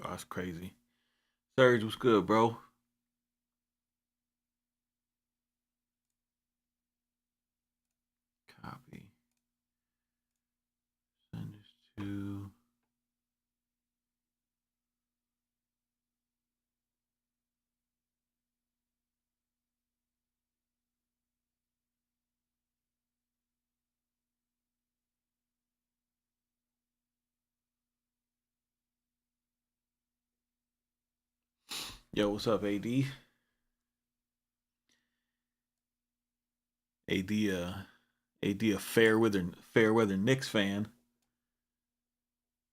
Oh, that's crazy. Serge, what's good, bro? Copy. Send this to. Yo, what's up, AD? AD, AD, a fair weather Knicks fan.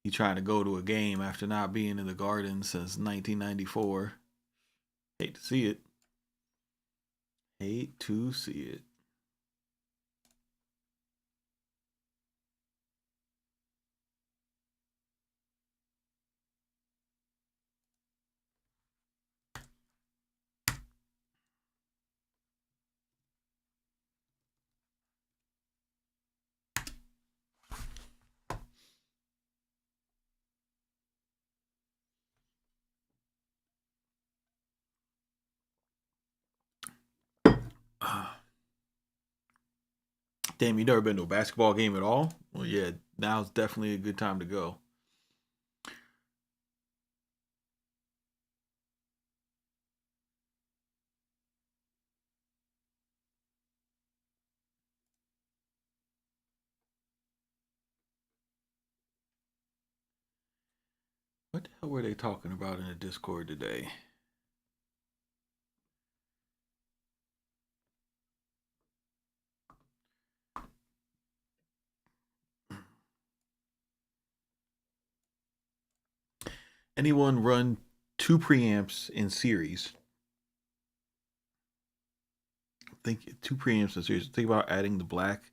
He trying to go to a game after not being in the Garden since 1994. Hate to see it. Hate to see it. Damn, you never been to a basketball game at all? Well, yeah, now's definitely a good time to go. What the hell were they talking about in the Discord today? Anyone run two preamps in series? Think two preamps in series. Think about adding the black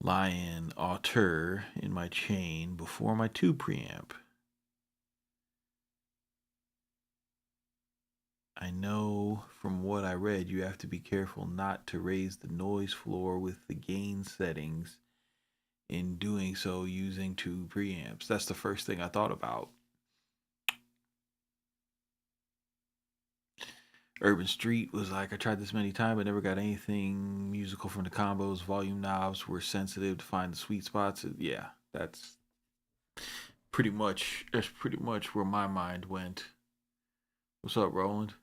lion auteur in my chain before my two preamp. I know from what I read you have to be careful not to raise the noise floor with the gain settings in doing so using two preamps. That's the first thing I thought about. Urban Street was like, I tried this many times, but never got anything musical from the combos. Volume knobs were sensitive to find the sweet spots. Yeah, that's pretty much where my mind went. What's up, Roland?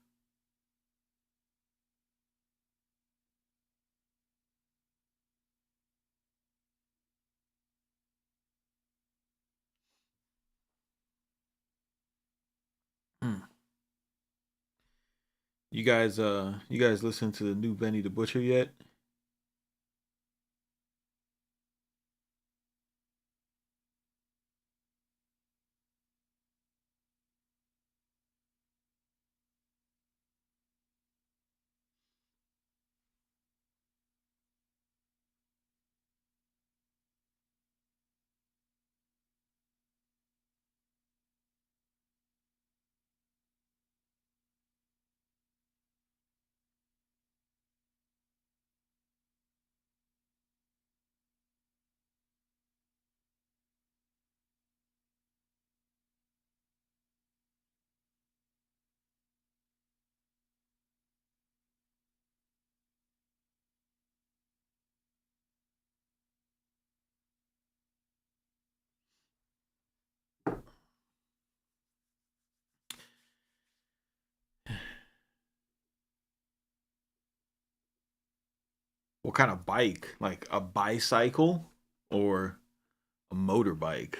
Hmm. You guys listen to the new Benny the Butcher yet? What kind of bike? Like a bicycle or a motorbike?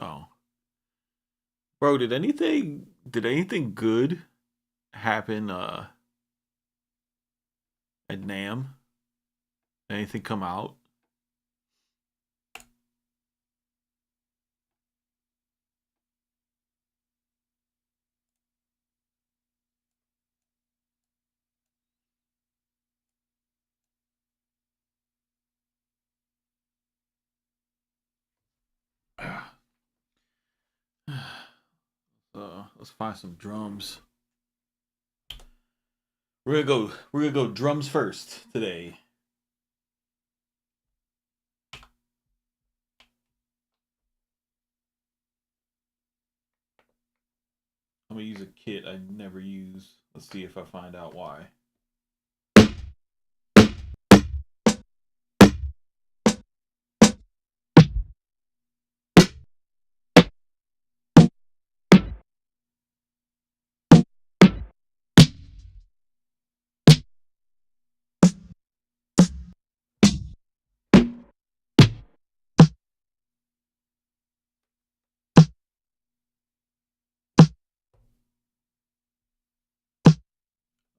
Oh, bro, did anything good happen at Nam? Anything come out? let's find some drums. We're gonna go drums first today. I'm gonna use a kit I never use. Let's see if I find out why.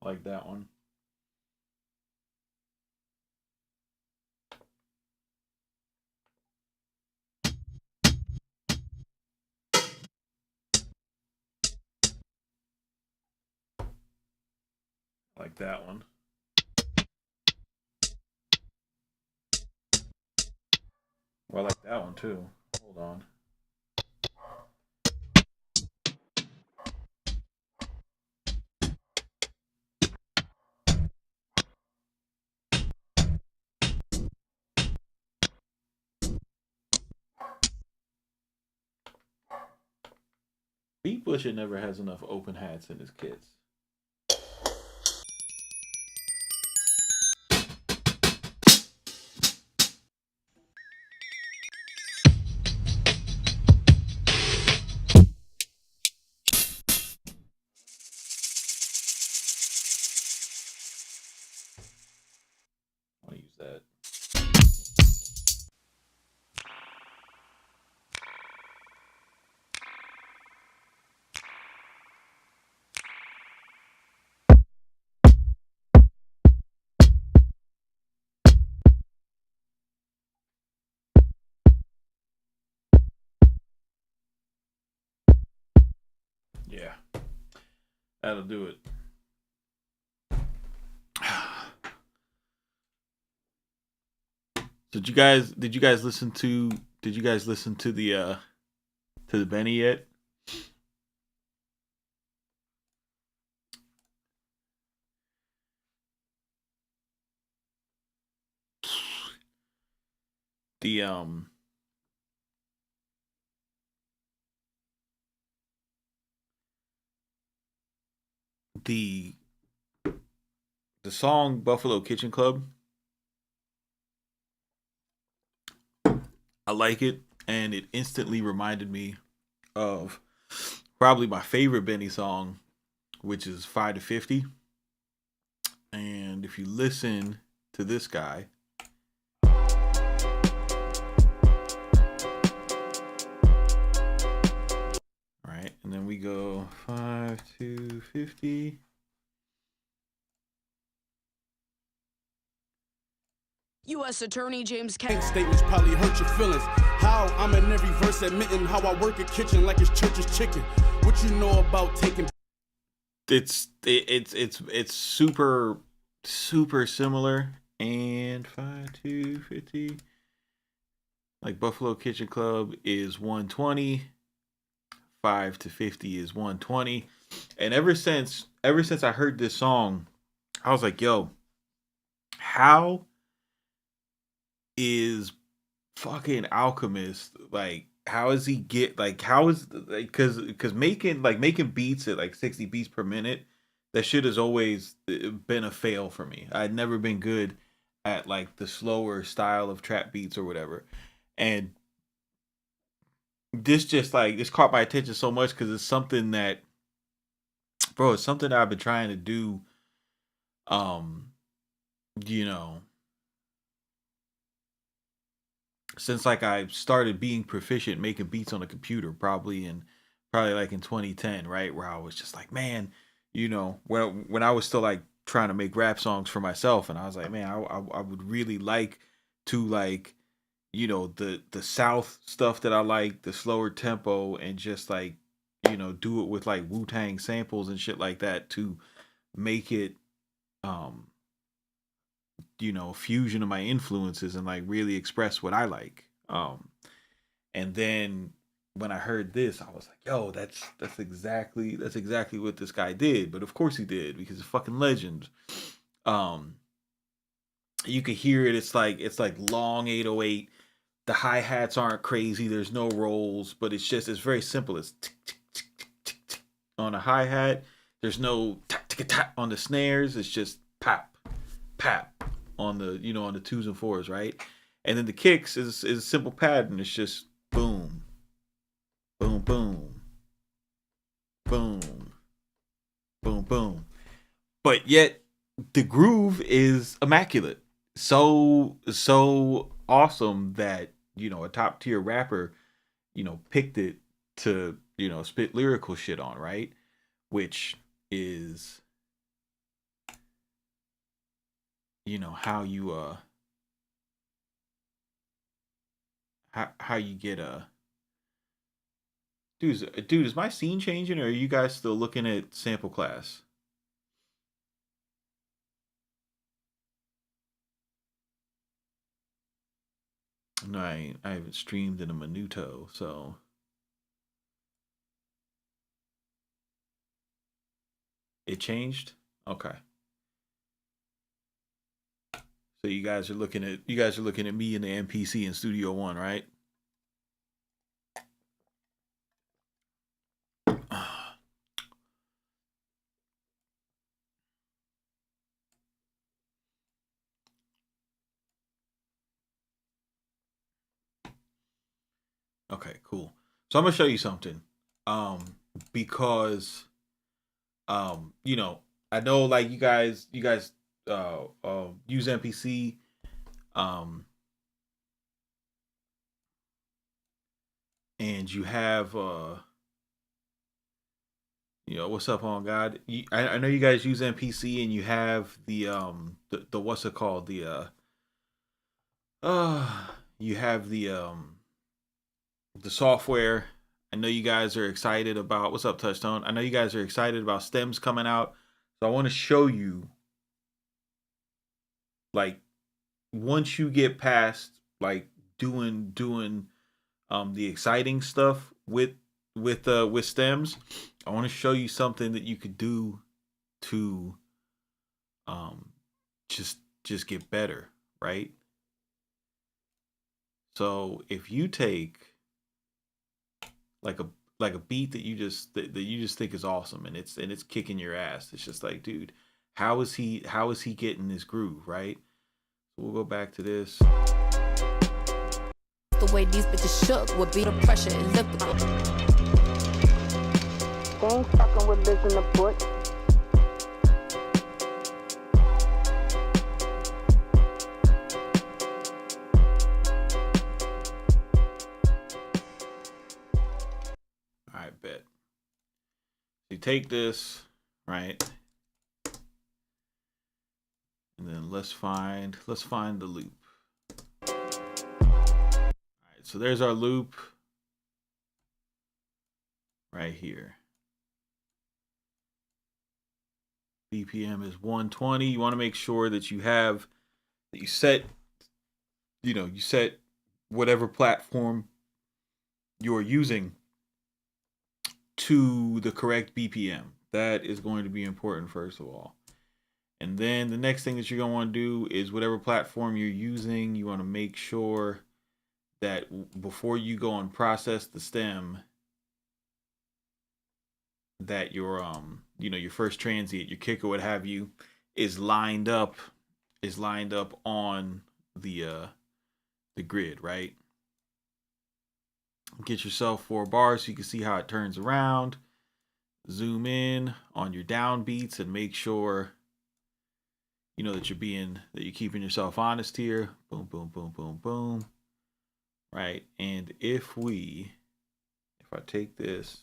Like that one. Like that one. Well, I like that one too. Hold on. Beat Butcher never has enough open hats in his kits. I'll use that. Yeah, that'll do it. Did you guys listen to the Benny yet? The the the song Buffalo Kitchen Club. I like it, and it instantly reminded me of probably my favorite Benny song, which is 5 to 50. And if you listen to this guy, right, and then we go 5 to 50. U.S. Attorney James Statements probably hurt your feelings. How I'm in every verse admitting how I work a kitchen like it's church's chicken. What you know about taking? It's super similar. And 5 to 50, like Buffalo Kitchen Club is 120. 5 to 50 is 120. And ever since I heard this song, I was like, yo, how is fucking Alchemist, like, how is he get, like, how is, like, because making beats at like 60 beats per minute, that shit has always been a fail for me. I'd never been good at like the slower style of trap beats or whatever. And this caught my attention so much because it's something that, bro, it's something that I've been trying to do, um you know, since like I started being proficient making beats on a computer, probably like in 2010, right? Where I was just like, man, when I was still like trying to make rap songs for myself, and I was like, man, I would really like to, like, the South stuff that I like, the slower tempo, and just like, do it with like Wu-Tang samples and shit like that to make it, um fusion of my influences and like really express what I like. And then when I heard this, I was like, yo, that's exactly what this guy did. But of course he did, because it's fucking legend. Um, you could hear it. It's like long 808. The hi hats aren't crazy. There's no rolls, but it's very simple. It's tick, tick, tick, tick, tick, tick on a hi hat. There's no tap tick tap on the snares. It's just pop, pap on the on the twos and fours, right? And then the kicks is a simple pattern. It's just boom, boom, boom, boom, boom, boom. But yet the groove is immaculate. So awesome that a top tier rapper picked it to spit lyrical shit on, right? Which is how you how you get a dude, is my scene changing, or are you guys still looking at sample class? No, I haven't streamed in a minuto, so it changed. Okay, so you guys are looking at me in the MPC in Studio One, right? Okay, cool. So I'm gonna show you something. Um, because I know, like, you guys use MPC. Um, and you have what's up on God? I know you guys use MPC, and you have the what's it called, you have the software. I know you guys are excited about what's up, Touchstone. I know you guys are excited about stems coming out. So I want to show you, like, once you get past, like, doing the exciting stuff with stems, I want to show you something that you could do to um just get better, right? So if you take like a beat that you just think is awesome, and it's kicking your ass. It's just like, dude, how is he getting this groove, right? So we'll go back to this. The way these bitches shook would be the pressure elliptical. They ain't fucking with Liz in the butt. All right, bet. So you take this, right? And then let's find the loop. All right, so there's our loop right here. BPM is 120. You want to make sure that you set whatever platform you're using to the correct BPM. That is going to be important, first of all. And then the next thing that you're going to want to do is, whatever platform you're using, you want to make sure that before you go and process the stem, that your first transient, your kick or what have you, is lined up on the grid, right? Get yourself 4 bars so you can see how it turns around. Zoom in on your downbeats and make sure that you're keeping yourself honest here. Boom, boom, boom, boom, boom. Right? And if I take this,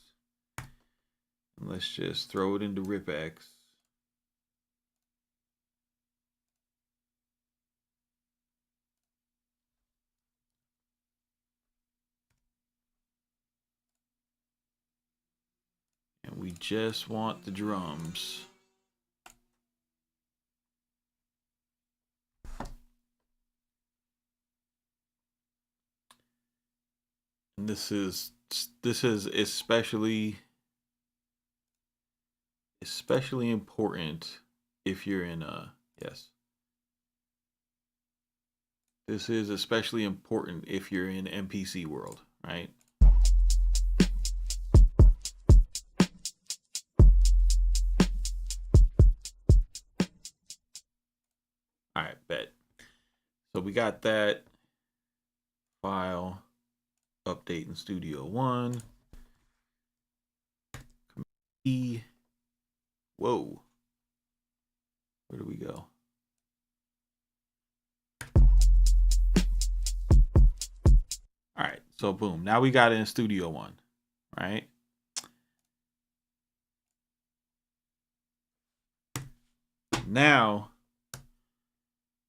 let's just throw it into RipX. And we just want the drums. And this is this is especially important if you're in yes. This is especially important if you're in NPC world, right? All right, bet. So we got that file update in Studio One. E. Whoa. Where do we go? All right, so boom. Now we got it in Studio One, right? Now,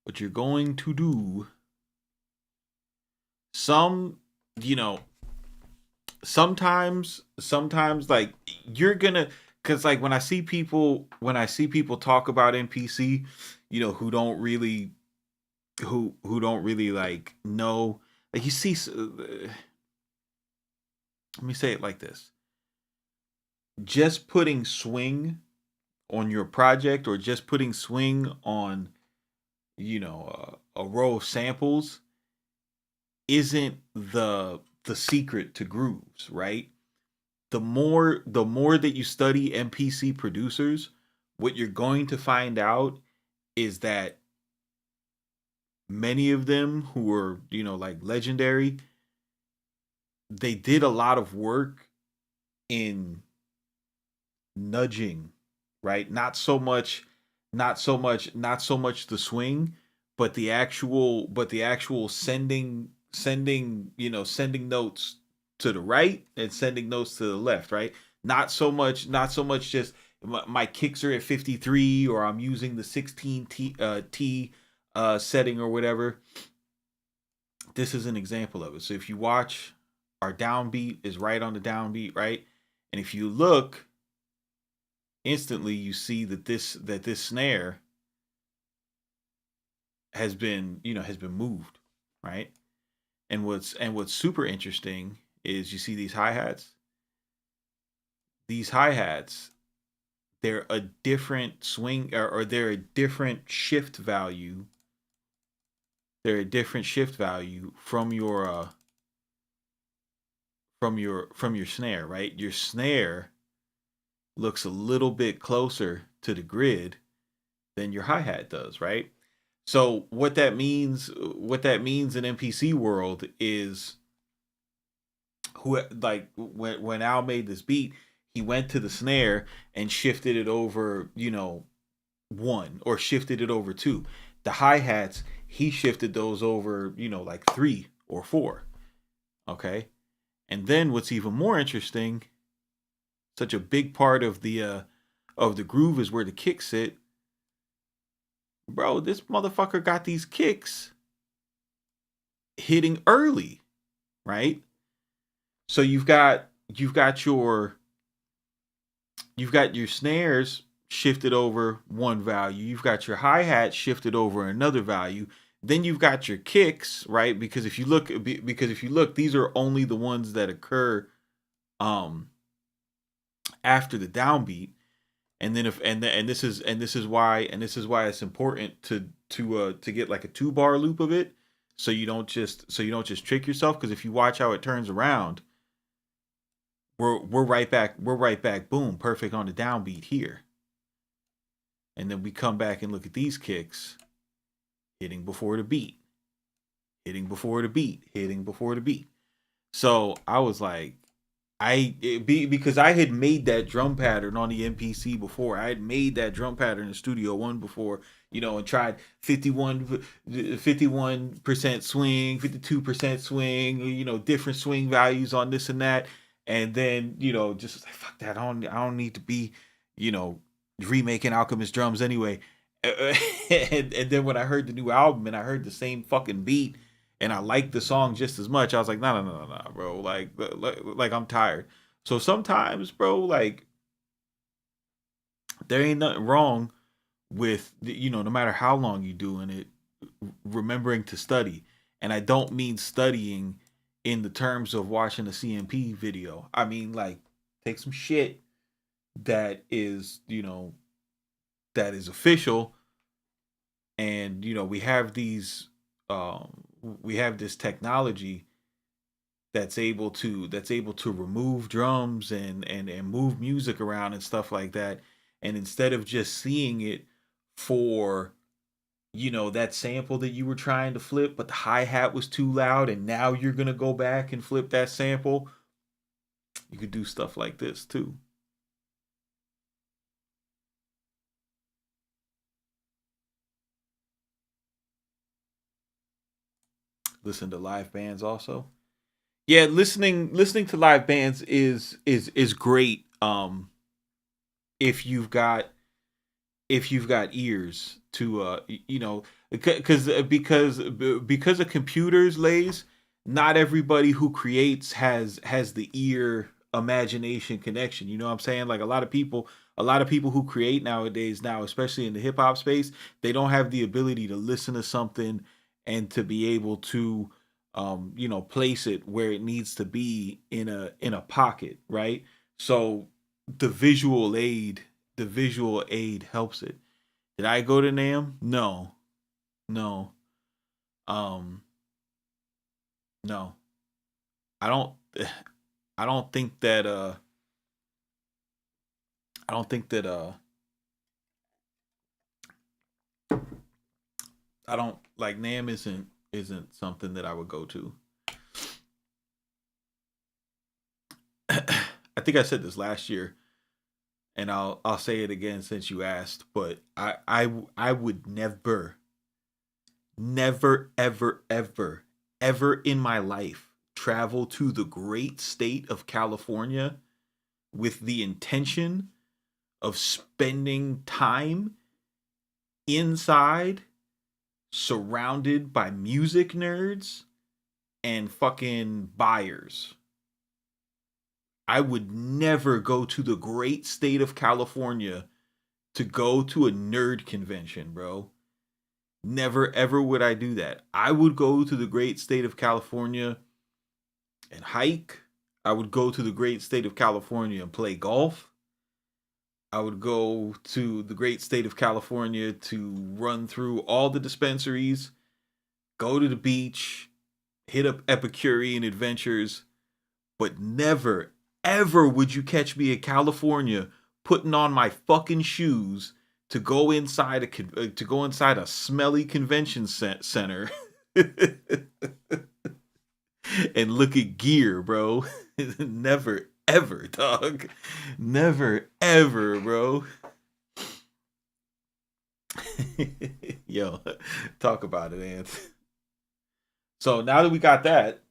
what you're going to do, sometimes like you're gonna, cause like when I see people talk about NPC, who don't really, who don't really like know, like you see, let me say it like this: just putting swing on your project, or just putting swing on, a row of samples, isn't the secret to grooves, right? The more that you study NPC producers, what you're going to find out is that many of them who are, like legendary, they did a lot of work in nudging, right? Not so much the swing, but the actual sending notes to the right and sending notes to the left, right? Not so much just my kicks are at 53, or I'm using the 16 T setting or whatever. This is an example of it. So if you watch, our downbeat is right on the downbeat, right? And if you look, instantly you see that this snare has been moved, right? And what's super interesting is, you see these hi-hats. These hi-hats, they're a different swing, or they're a different shift value. They're a different shift value from your snare, right? Your snare looks a little bit closer to the grid than your hi-hat does, right? So what that means in NPC world is, like when Al made this beat, he went to the snare and shifted it over, one, or shifted it over two. The hi-hats, he shifted those over, like 3 or 4. Okay? And then what's even more interesting, such a big part of the groove is where the kicks sit. Bro, this motherfucker got these kicks hitting early, right? So you've got your snares shifted over one value. You've got your hi-hat shifted over another value. Then you've got your kicks, right? Because if you look, these are only the ones that occur after the downbeat. And then this is why it's important to get like a 2-bar loop of it, so you don't just trick yourself. Because if you watch how it turns around, we're right back, boom, perfect on the downbeat here. And then we come back and look at these kicks, hitting before the beat, hitting before the beat, hitting before the beat. So I was like, because I had made that drum pattern on the MPC before. I had made that drum pattern in Studio One before, and tried 51% swing, 52% swing, different swing values on this and that. And then, just like, fuck that. I don't need to be, remaking Alchemist drums anyway. And then when I heard the new album and I heard the same fucking beat, and I liked the song just as much, I was like, no, bro. Like I'm tired. So sometimes, bro, like, there ain't nothing wrong with, no matter how long you doing it, remembering to study. And I don't mean studying in the terms of watching a CMP video. I mean, like, take some shit that is, that is official, and we have we have this technology that's able to remove drums and move music around and stuff like that. And instead of just seeing it for that sample that you were trying to flip, but the hi-hat was too loud, and now you're gonna go back and flip that sample, you could do stuff like this too. Listen to live bands also. Yeah, listening to live bands is great. If you've got ears to because of computers, lays, not everybody who creates has the ear imagination connection. You know what I'm saying? Like a lot of people who create nowadays, now especially in the hip hop space, they don't have the ability to listen to something and to be able to place it where it needs to be in a pocket, right? So the visual aid helps it. Did I go to NAM? No. No. Um no. I don't I don't think that I don't think that I don't like NAM isn't something that I would go to. I think I said this last year, and I'll say it again since you asked, but I would never ever in my life travel to the great state of California with the intention of spending time inside, surrounded by music nerds and fucking buyers. I would never go to the great state of California to go to a nerd convention, bro. Never ever would I do that. I would go to the great state of California and hike. I would go to the great state of California and play golf. I would go to the great state of California to run through all the dispensaries, go to the beach, hit up Epicurean adventures, but never, ever would you catch me in California putting on my fucking shoes to go inside a smelly convention center and look at gear, bro. Never ever, dog. Never ever, bro. Yo, talk about it, Ant. So now that we got that,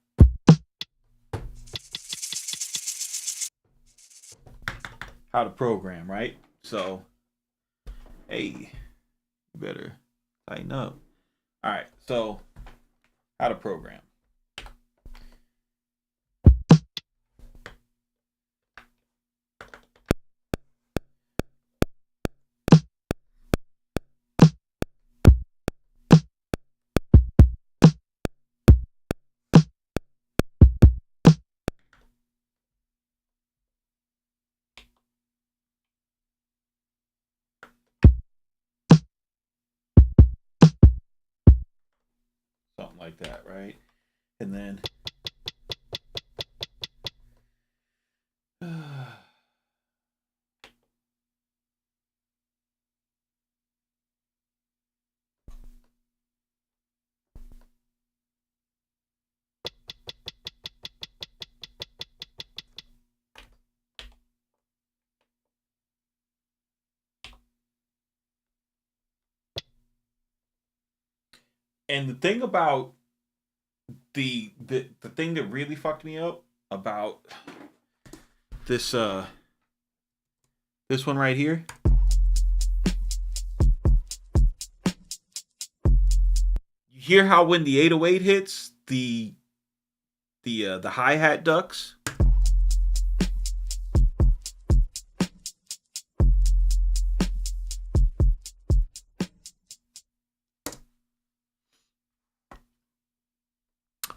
how to program, right? So, hey, you better tighten up. All right, so how to program. Something like that, right? And then and the thing about the thing that really fucked me up about this this one right here, you hear how when the 808 hits, the hi-hat ducks.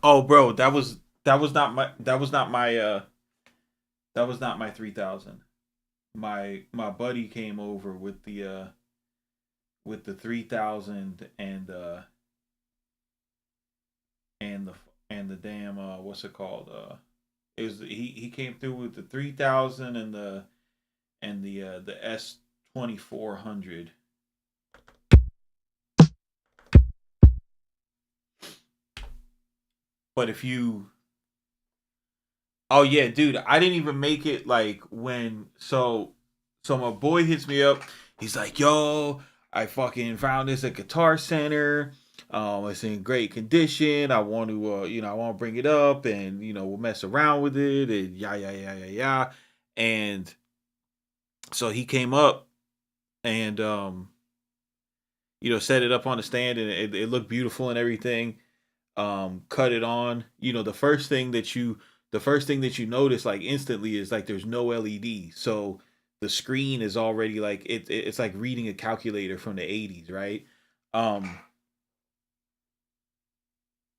Oh, bro, that was that was not my 3000. My buddy came over with the 3000 and the and the damn what's it called, it was he came through with the 3000 and the S2400. But if you Oh yeah, dude, I didn't even make it like when so my boy hits me up. He's like, "Yo, I fucking found this at Guitar Center. It's in great condition. I want to I want to bring it up and we'll mess around with it and yeah. And so he came up and set it up on the stand and it looked beautiful and everything. Cut it on. The first thing that you notice like instantly is like there's no LED. So the screen is already like it's like reading a calculator from the 80s, right? Um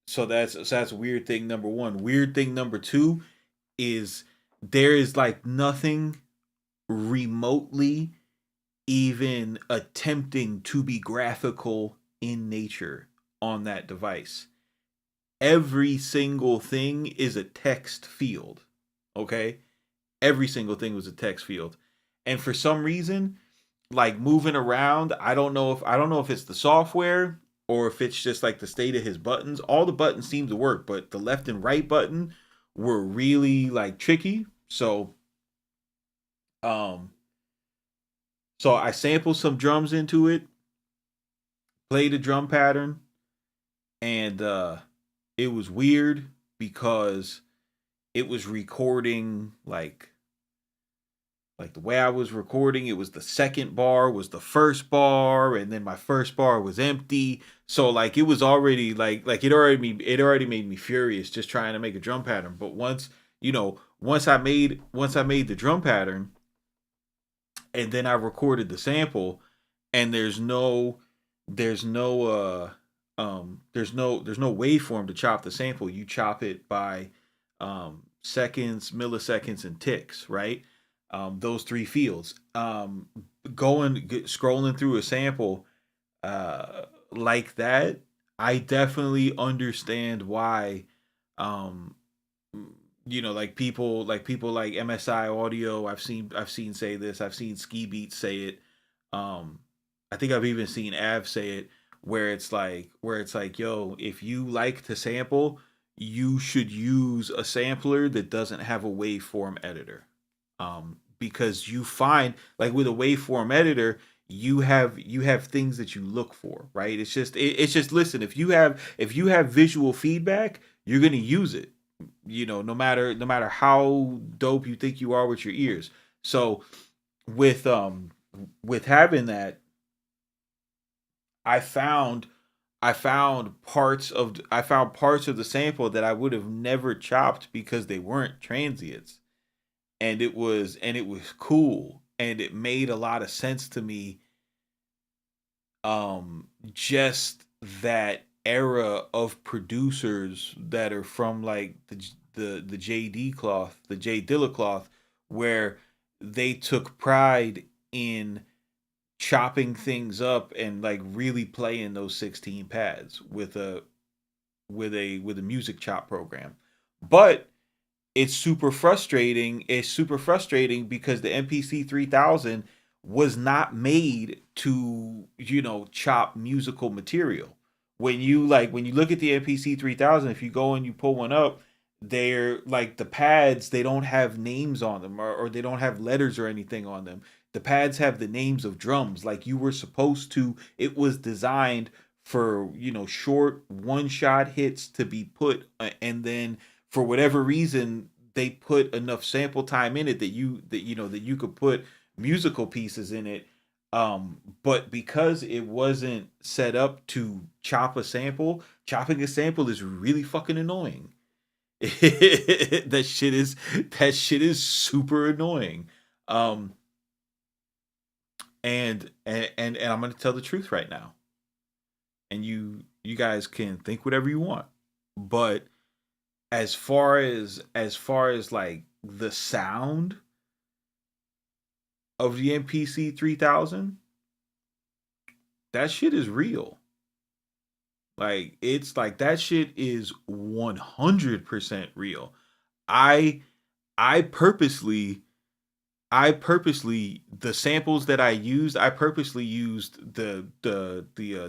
so that's weird thing number 1. Weird thing number 2 is there is like nothing remotely even attempting to be graphical in nature on that device. Every single thing is a text field. Okay? Every single thing was a text field. And for some reason, like moving around, I don't know if it's the software or if it's just like the state of his buttons. All the buttons seem to work, but the left and right button were really like tricky. Um so I sampled some drums into it, played a drum pattern, and it was weird because it was recording like the way I was recording, it was the second bar was the first bar, and then my first bar was empty. So like it was already like it already made me furious just trying to make a drum pattern. But once I made the drum pattern and then I recorded the sample, and there's no waveform to chop the sample. You chop it by seconds, milliseconds, and ticks, right? Those three fields. Scrolling through a sample like that, I definitely understand why. Um, like people like MSI Audio. I've seen say this. I've seen Ski Beats say it. Um, I think I've even seen Av say it, where it's like, yo, if you like to sample, you should use a sampler that doesn't have a waveform editor. Because you find like with a waveform editor, you have things that you look for, right? It's just listen, if you have visual feedback, you're gonna use it, no matter how dope you think you are with your ears. So with having that, I found I found parts of the sample that I would have never chopped because they weren't transients, and it was cool, and it made a lot of sense to me. Just that era of producers that are from like the JD cloth, the J Dilla cloth, where they took pride in chopping things up and like really playing those 16 pads with a music chop program. But it's super frustrating because the MPC 3000 was not made to chop musical material. When you look at the MPC 3000, if you go and you pull one up, they're like the pads, they don't have names on them, or they don't have letters or anything on them. The pads have the names of drums, like you were supposed to. It was designed for short one shot hits to be put, and then for whatever reason they put enough sample time in it that you could put musical pieces in it. But because it wasn't set up to chop a sample, chopping a sample is really fucking annoying. That shit is super annoying. um and I'm gonna tell the truth right now, and you guys can think whatever you want, but as far as like the sound of the MPC 3000, that shit is real. Like it's like that shit is 100% real. I I purposely the samples that I used, I purposely used the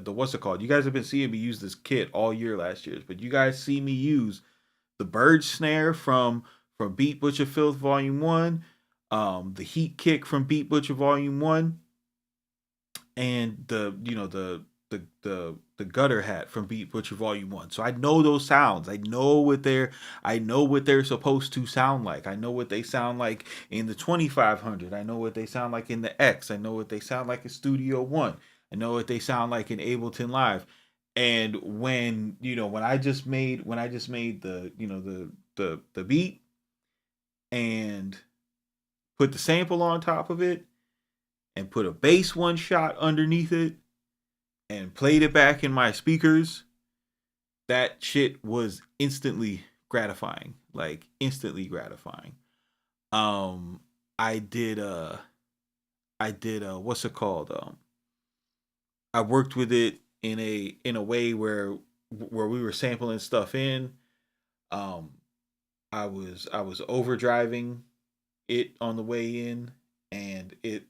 what's it called? You guys have been seeing me use this kit all year last year, but you guys see me use the bird snare from Beat Butcher Filth Volume 1, the heat kick from Beat Butcher Volume 1, and the gutter hat from Beat Butcher Volume 1. So I know those sounds. I know what they're supposed to sound like. I know what they sound like in the 2500. I know what they sound like in the X. I know what they sound like in Studio 1. I know what they sound like in Ableton Live. And when I just made the beat and put the sample on top of it and put a bass one shot underneath it and played it back in my speakers, that shit was instantly gratifying. Like instantly gratifying. Um I did what's it called? I worked with it in a way where we were sampling stuff in. Um I was overdriving it on the way in, and it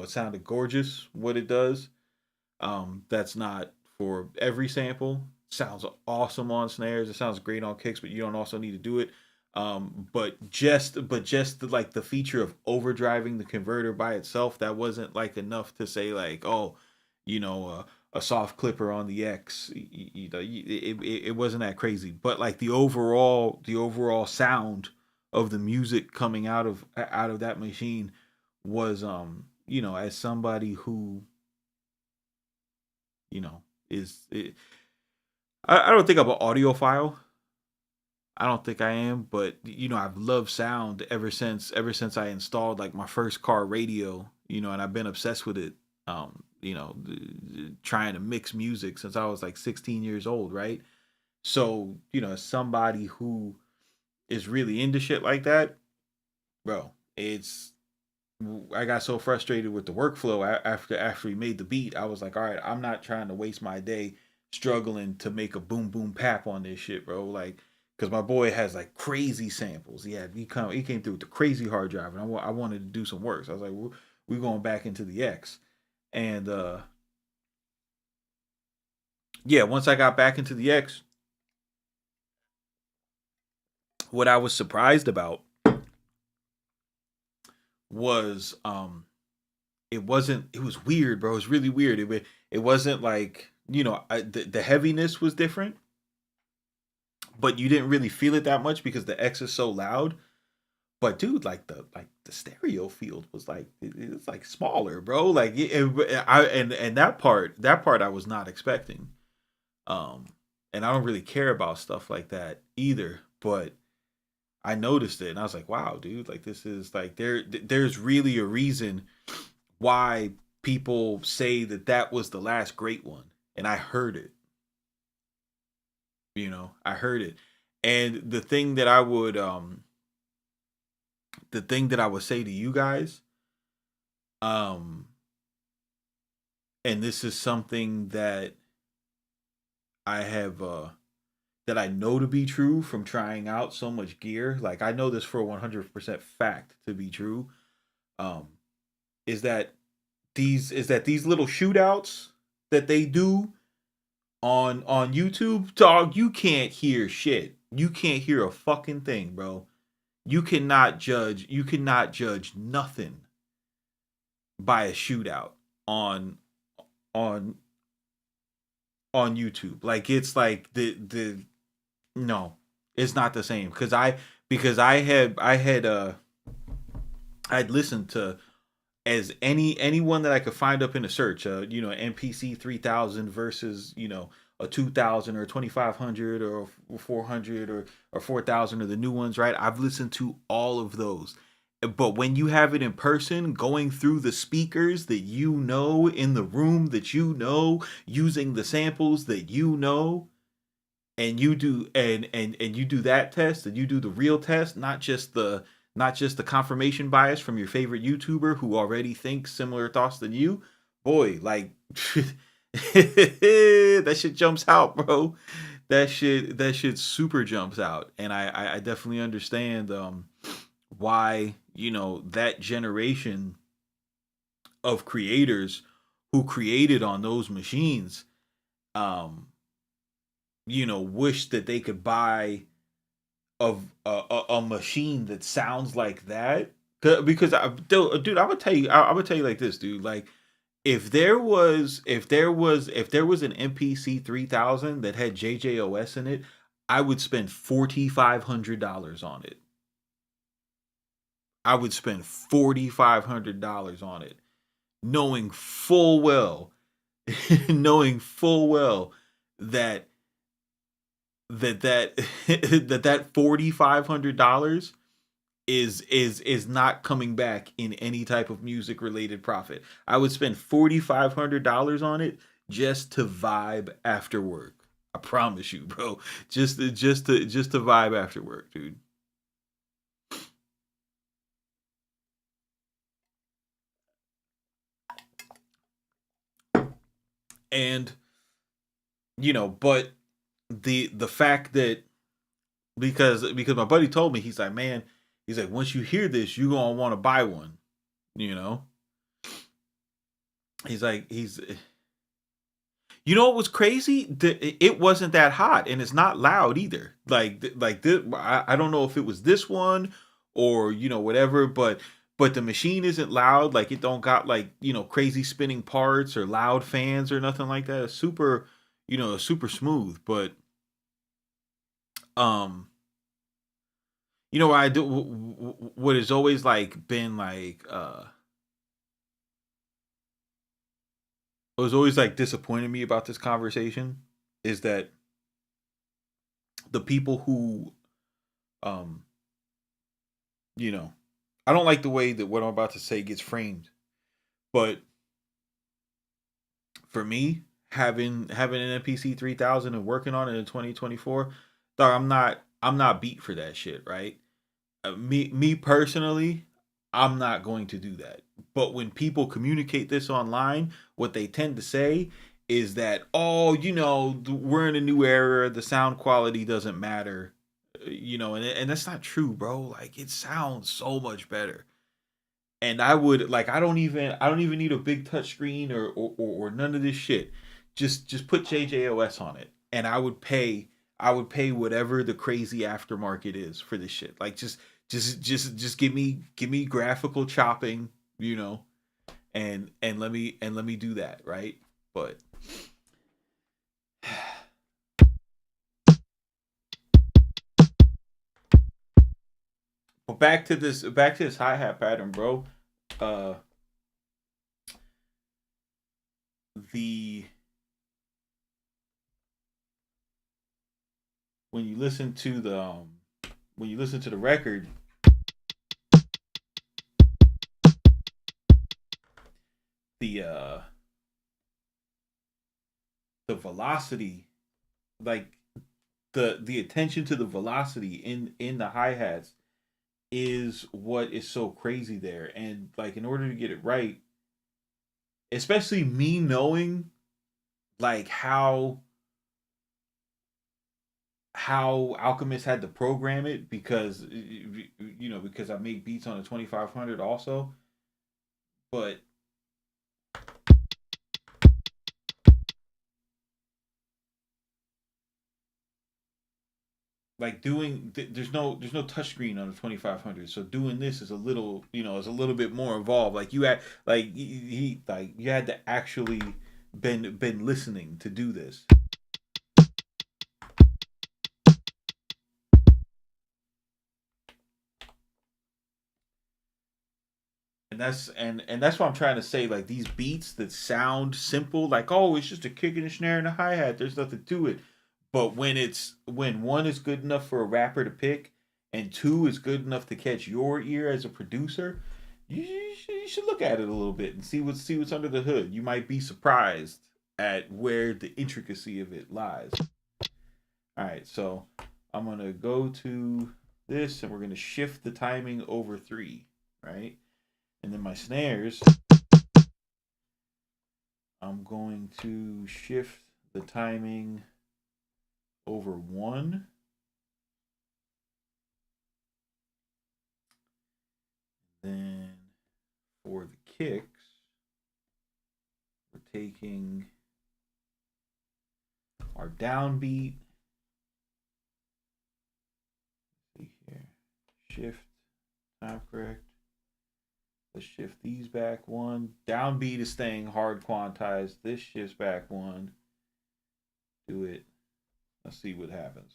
sounded gorgeous what it does. That's not for every sample. Sounds awesome on snares. It sounds great on kicks, but you don't also need to do it. But just like the feature of overdriving the converter by itself, that wasn't like enough to say like, oh, a soft clipper on the X. It wasn't that crazy. But like the overall sound of the music coming out of that machine was as somebody who is it, I don't think I'm an audiophile. I don't think I am, but I've loved sound ever since I installed like my first car radio, and I've been obsessed with it. Trying to mix music since I was like 16 years old, right? So, as somebody who is really into shit like that, bro, I got so frustrated with the workflow after we made the beat. I was like, all right, I'm not trying to waste my day struggling to make a boom boom pap on this shit, bro. Like, because my boy has like crazy samples. He came through with the crazy hard drive, and I wanted to do some work. So I was like, we're going back into the X, and yeah, once I got back into the X, what I was surprised about was it was weird, bro. It was really weird. It wasn't like, the heaviness was different, but you didn't really feel it that much because the X is so loud. But dude, like the stereo field was like it's like smaller, bro. Like and that part I was not expecting. Um and I don't really care about stuff like that either, but I noticed it and I was like, wow, dude, like this is like there's really a reason why people say that was the last great one. And I heard it. I heard it. And the thing that I would say to you guys, um and this is something I have that I know to be true from trying out so much gear. Like I know this for 100% fact to be true. Um is that these little shootouts that they do on YouTube, dog, you can't hear shit. You can't hear a fucking thing, bro. You cannot judge nothing by a shootout on on on YouTube. Like it's like the no, it's not the same because I'd listened to as anyone that I could find up in a search, NPC 3000 versus, a 2000 or 2500 or 400 or 4000 or the new ones, right? I've listened to all of those. But when you have it in person, going through the speakers that in the room that using the samples that and you do and you do that test, and you do the real test, not just the confirmation bias from your favorite YouTuber who already thinks similar thoughts than you, boy, like that shit jumps out, bro. That shit super jumps out. And I definitely understand why, that generation of creators who created on those machines um wish that they could buy a machine that sounds like that. Because dude, I'm gonna tell you like this, dude. Like, if there was an MPC 3000 that had JJOS in it, I would spend $4,500 on it. I would spend $4,500 on it, knowing full well, knowing full well that that that $4,500 is not coming back in any type of music related profit. I would spend $4,500 on it just to vibe after work. I promise you, bro. Just to vibe after work, dude. And but the fact that, because my buddy told me, he's like, man, he's like, once you hear this, you're gonna want to buy one. You know, he's what was crazy? It wasn't that hot, and it's not loud either. Like this, I don't know if it was this one or whatever, but the machine isn't loud. Like, it don't got like crazy spinning parts or loud fans or nothing like that. It's super, super smooth. But what I do, what has always like been like what was always like disappointing me about this conversation is that the people who um I don't like the way that what I'm about to say gets framed, but for me, having an MPC 3000 and working on it in 2024, dog, I'm not beat for that shit, right? Me personally, I'm not going to do that. But when people communicate this online, what they tend to say is that, oh, we're in a new era, the sound quality doesn't matter, and that's not true, bro. Like, it sounds so much better. And I would like, I don't even need a big touch screen or none of this shit. Just put JJOS on it, and I would pay whatever the crazy aftermarket is for this shit. Like, just give me graphical chopping, and let me do that, right? But back to this hi-hat pattern, bro. uh the when you listen to the record, the the velocity, like the attention to the velocity in the hi-hats is what is so crazy there. And like, in order to get it right, especially me knowing like how Alchemist had to program it, because I make beats on the 2500 also. But like, there's no touchscreen on the 2500, so doing this is a little, is a little bit more involved. Like, you had like he like you had to actually been listening to do this. And that's what I'm trying to say. Like, these beats that sound simple, like, oh, it's just a kick and a snare and a hi-hat, there's nothing to it. But when one is good enough for a rapper to pick, and two is good enough to catch your ear as a producer, you should look at it a little bit and see what's under the hood. You might be surprised at where the intricacy of it lies. All right, so I'm going to go to this and we're going to shift the timing over 3, right? And then my snares, I'm going to shift the timing over 1. Then for the kicks, we're taking our downbeat. Let's see here. Shift, time correct. Let's shift these back 1. Downbeat is staying hard quantized. This shifts back 1. Do it. Let's see what happens.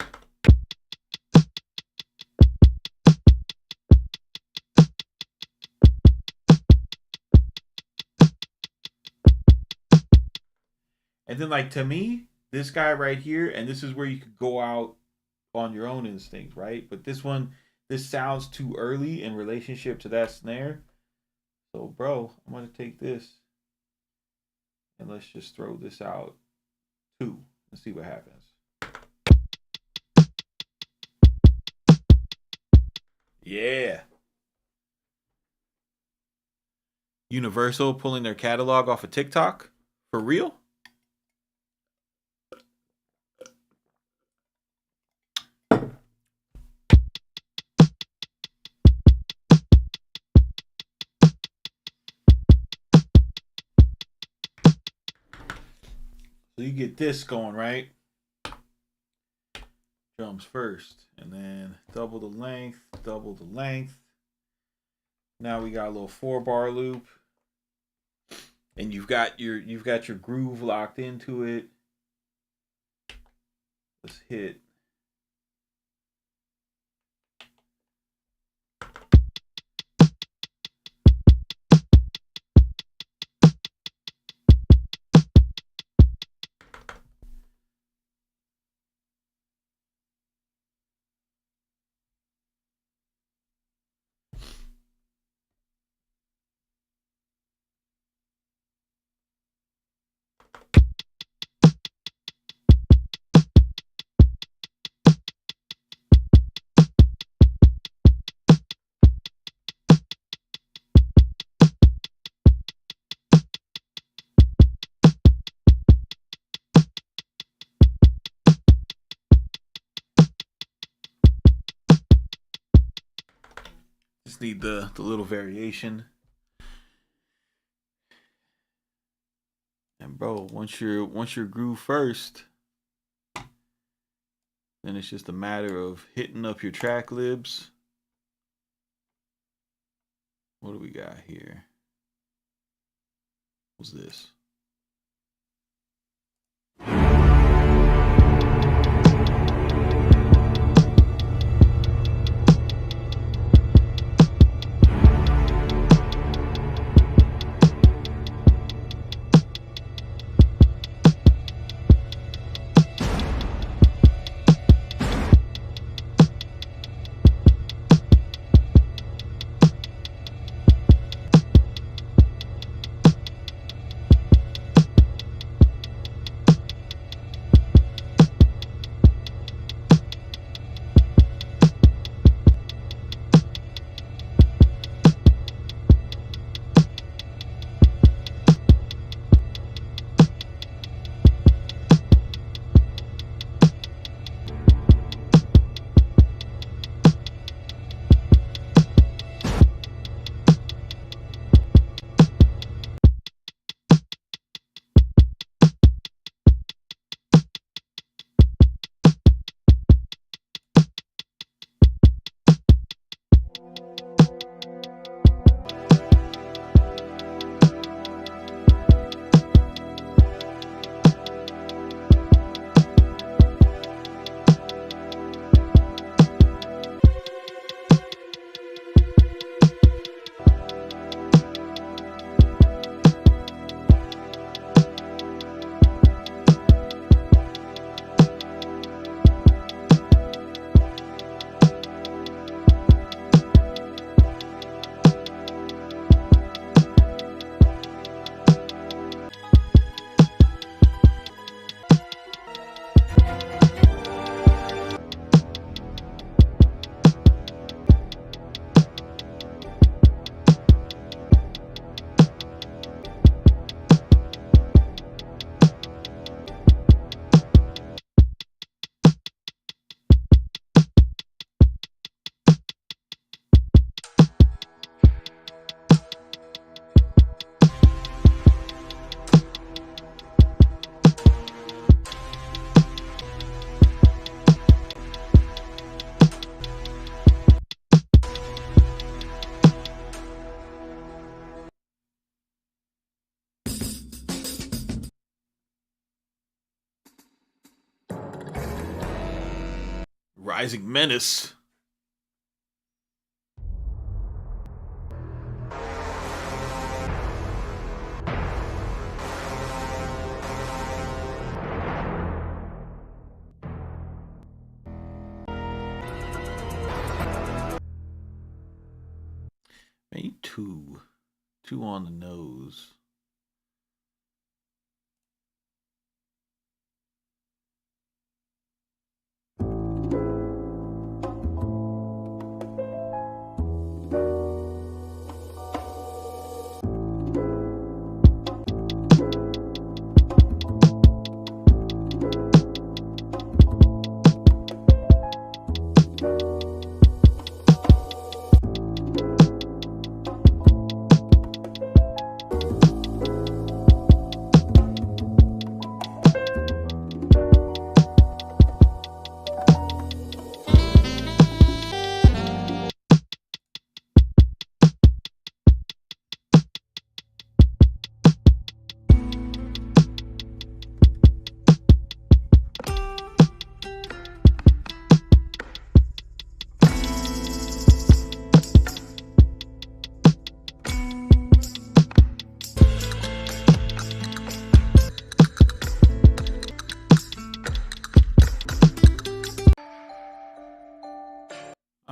And then, like, to me, this guy right here, and this is where you could go out on your own instinct, right? But this one, this sounds too early in relationship to that snare. So, bro, I'm going to take this and let's just throw this out 2 and see what happens. Yeah. Universal pulling their catalog off of TikTok? For real? So you get this going, right? Drums first, and then double the length, double the length. Now we got a little 4-bar loop, and you've got your groove locked into it. Let's hit. Just need the little variation. And bro, once you're groove first, then it's just a matter of hitting up your track libs. What do we got here? What's this? Rising Menace. Man, you two on the nose.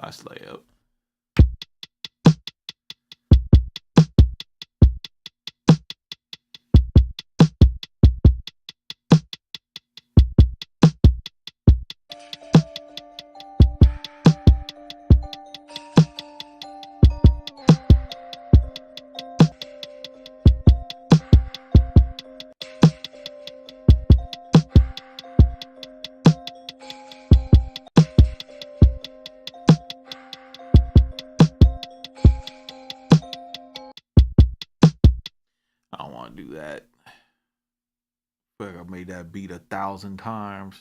Nice layup. I don't want to do that. I feel like I made that beat 1,000 times.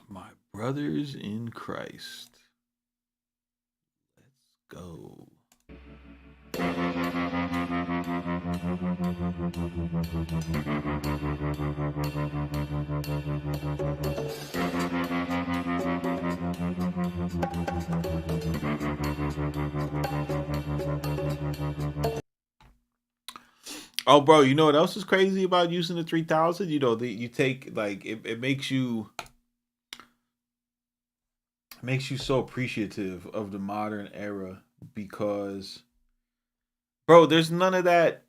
My brothers in Christ. Let's go. Oh, bro, you know what else is crazy about using the 3000? You know, you take like it makes you so appreciative of the modern era because, bro, there's none of that.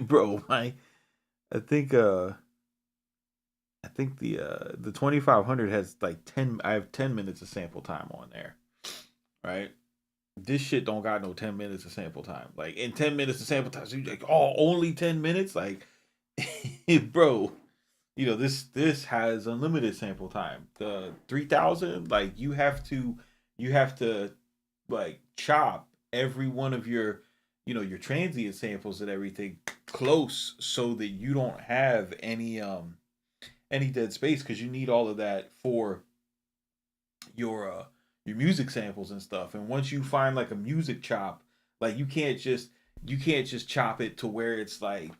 Bro, I think the 2500 has like 10. I have 10 minutes of sample time on there, right? This shit don't got no 10 minutes of sample time. Like in 10 minutes of sample time, so you're like, oh, only 10 minutes, like, bro. You know this has unlimited sample time. The 3000, like you have to like chop every one of your your transient samples and everything close so that you don't have any dead space because you need all of that for your music samples and stuff. And once you find like a music chop, like you can't just chop it to where it's like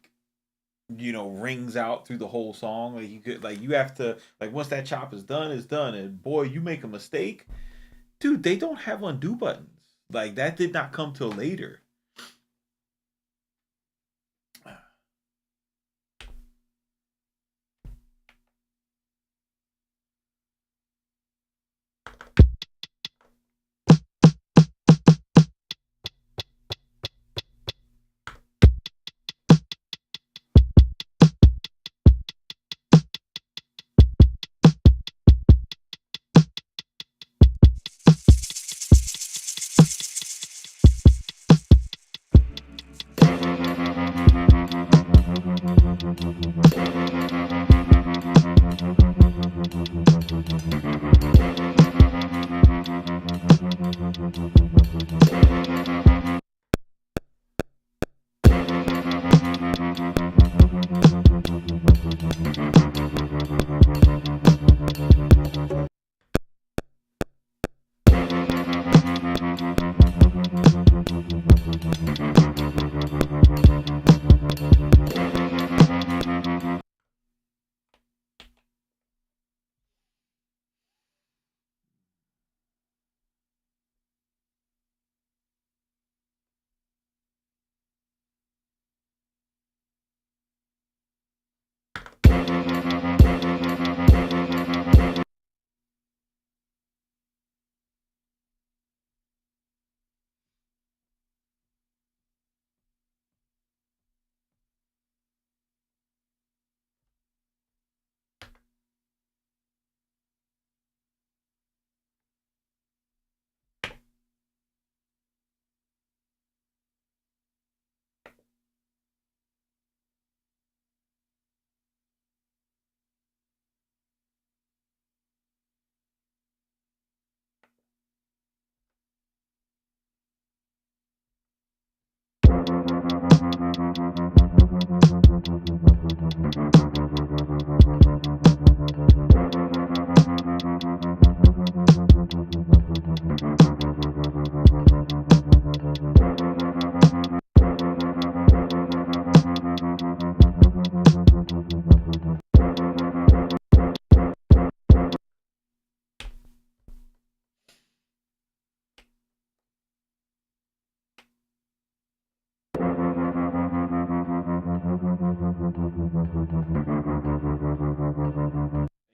rings out through the whole song. Like you have to, like, once that chop is done, it's done. And boy, you make a mistake, dude, they don't have undo buttons. Like that did not come till later.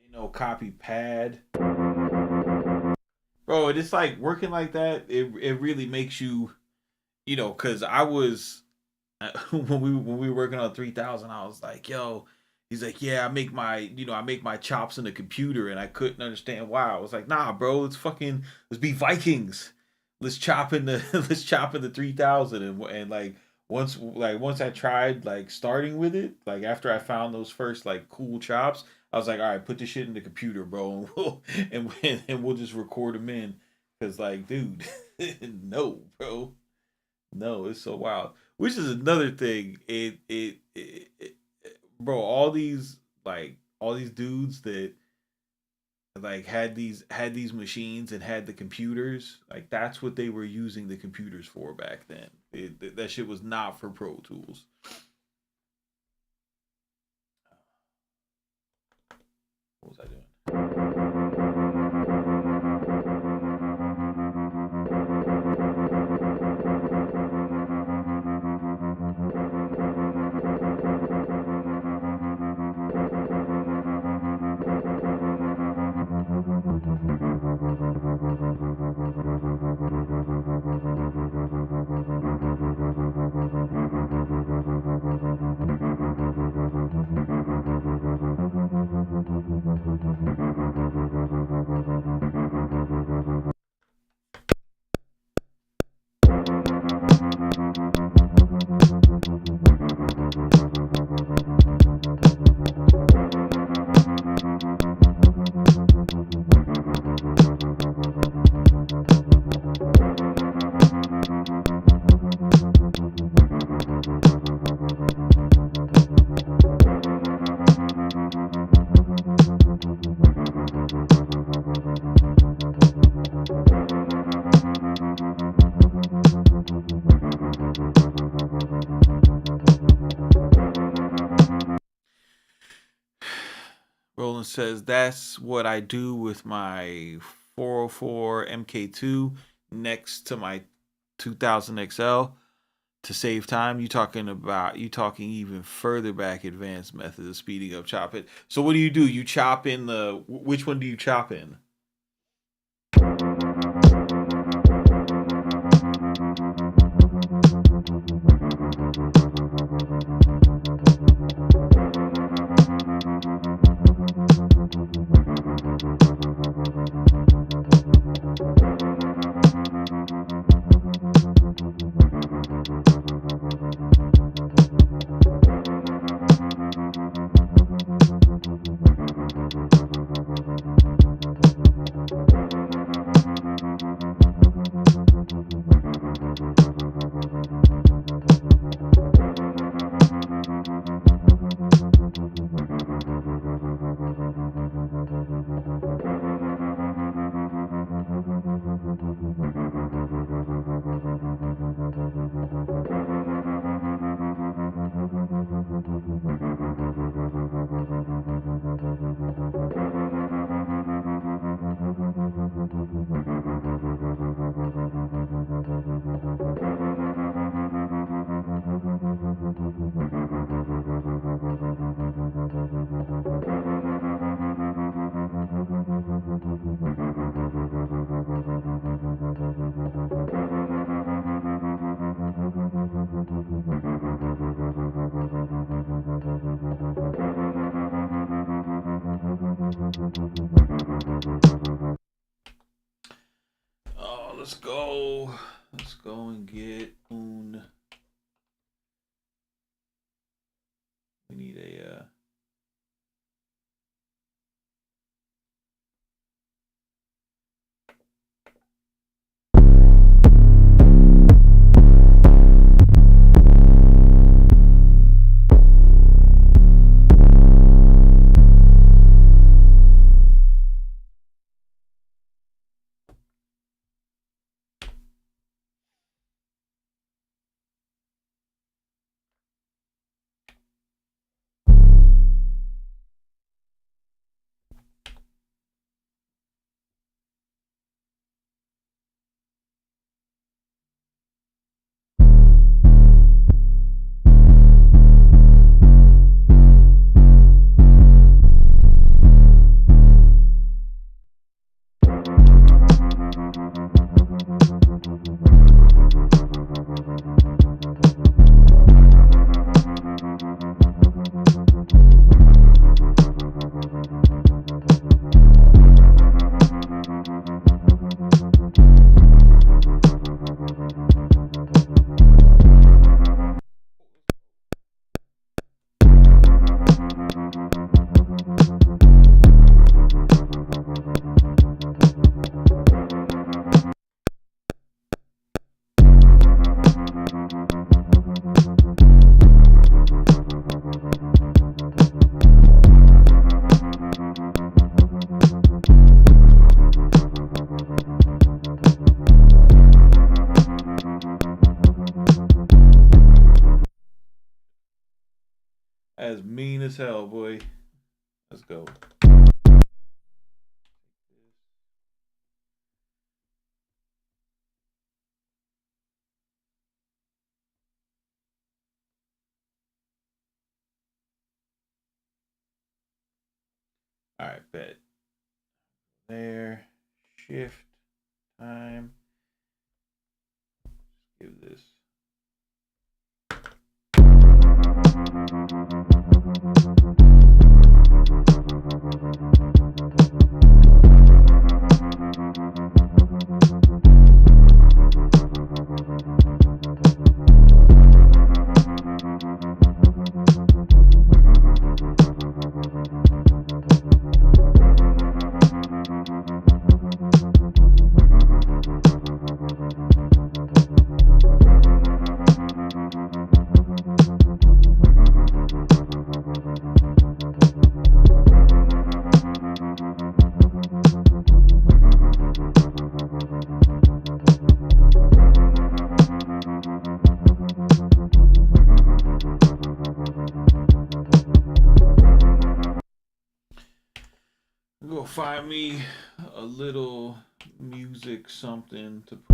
Ain't no copy pad. Bro, it's like working like that, it really makes you, cuz I was when we were working on 3000, I was like, "Yo, he's like, "Yeah, I make my chops in the computer," and I couldn't understand why. I was like, "Nah, bro, let's be Vikings. Let's chop in the let's chop in the 3000." And like once I tried like starting with it, like after I found those first like cool chops, I was like, "All right, put this shit in the computer, bro, and we'll just record them in." Cuz like, dude, no, bro. No, it's so wild. Which is another thing. Bro, all these dudes that like had these machines and had the computers, like that's what they were using the computers for back then. That shit was not for Pro Tools. What was I doing? Roland says that's what I do with my 404 MK2 next to my 2000 XL to save time. You talking even further back advanced methods of speeding up chop it. So what do? You chop in the which one do you chop in? Oh, let's go. Let's go and get Un. We need a as hell, boy. Let's go. All right, bet. There. Shift. Time. Give this. Go find me a little music something to put.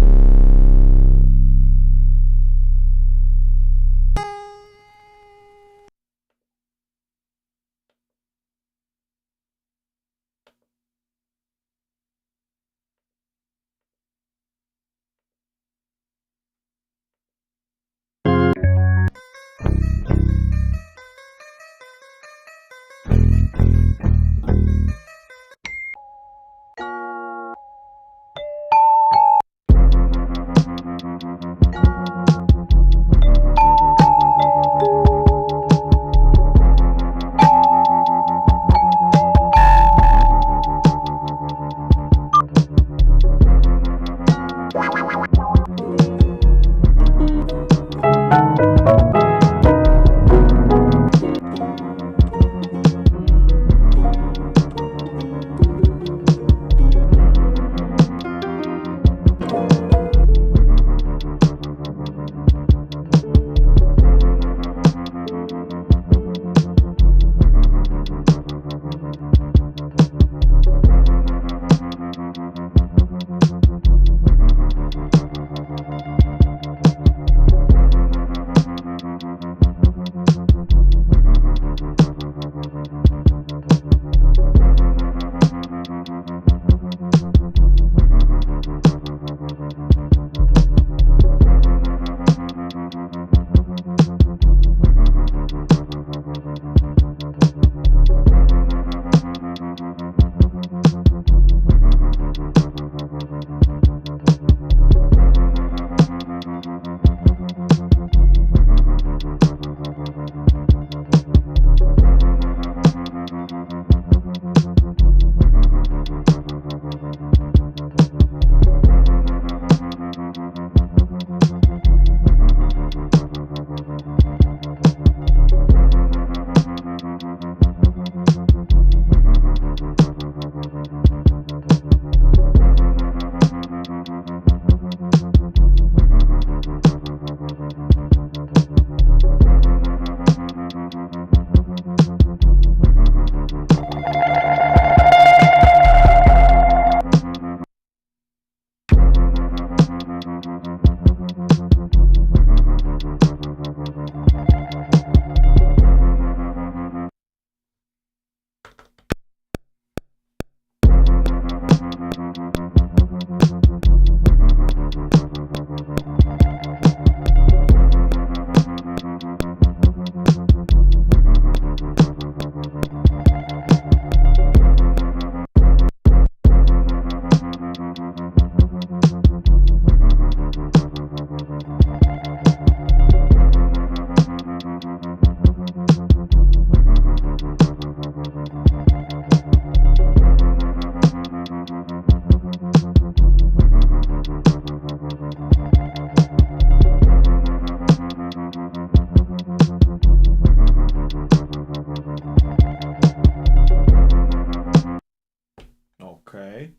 Okay.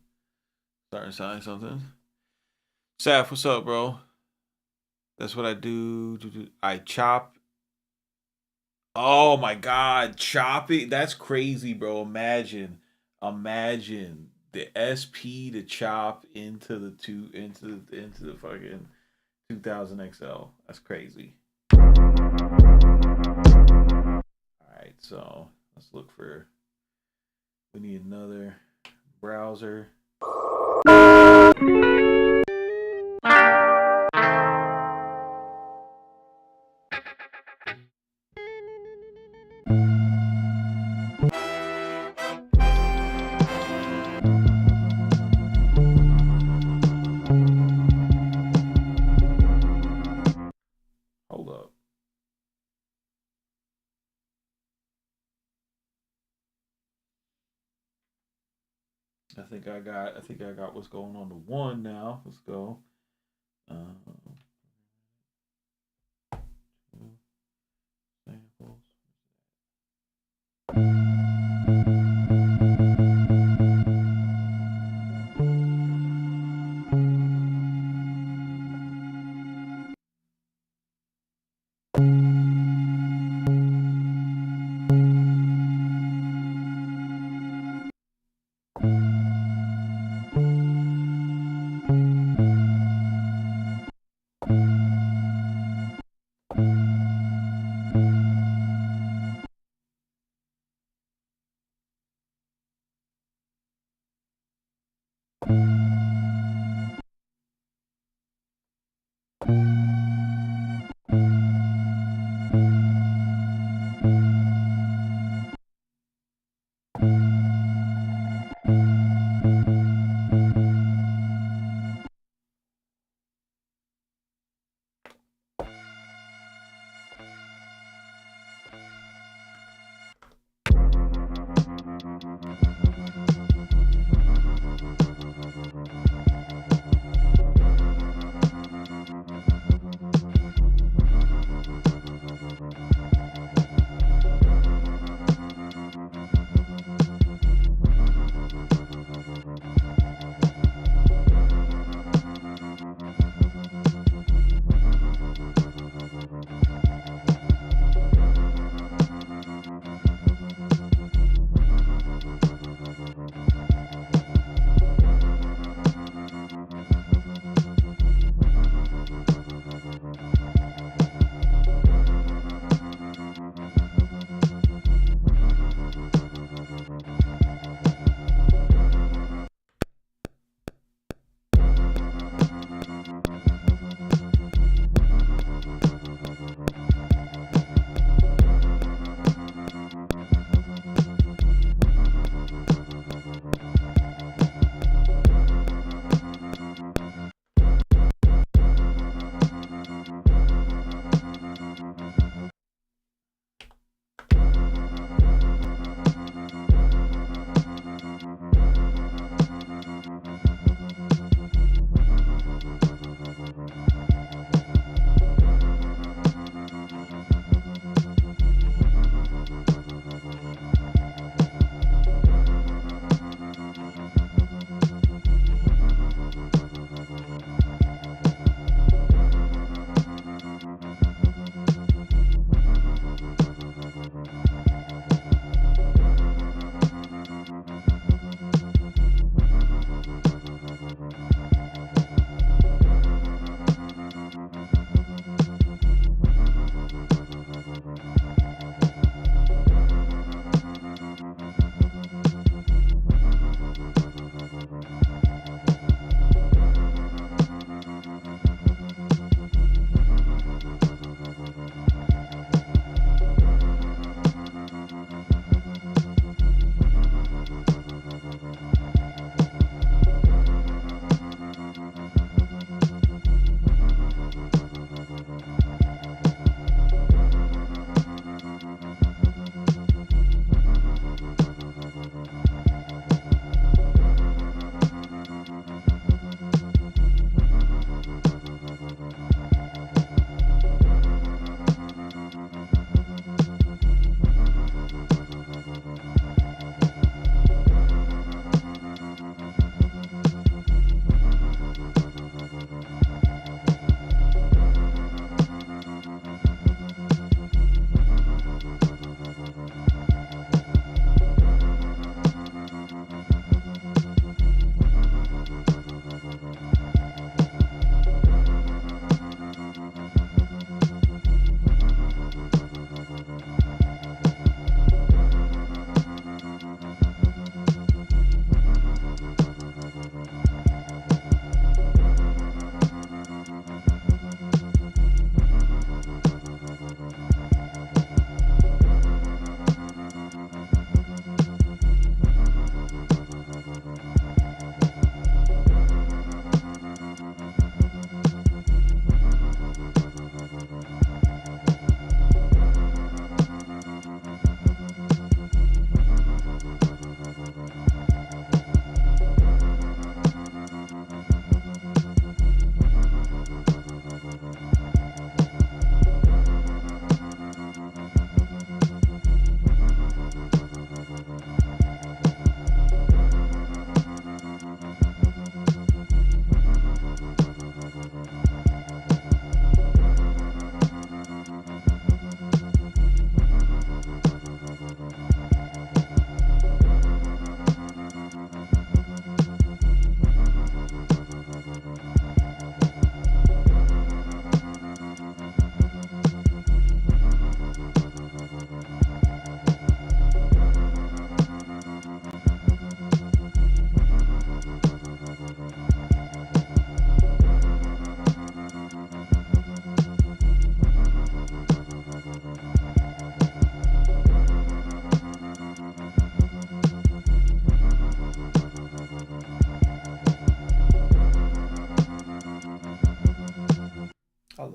Starting to sign something. Saf, what's up, bro? That's what I do. I chop Oh my god, chopping. That's crazy, bro. Imagine the SP to chop into the into the fucking 2000 XL. That's crazy. All right, so let's look for. We need another browser. Hold up. I think I got what's going on the one now. Let's go. Um, samples.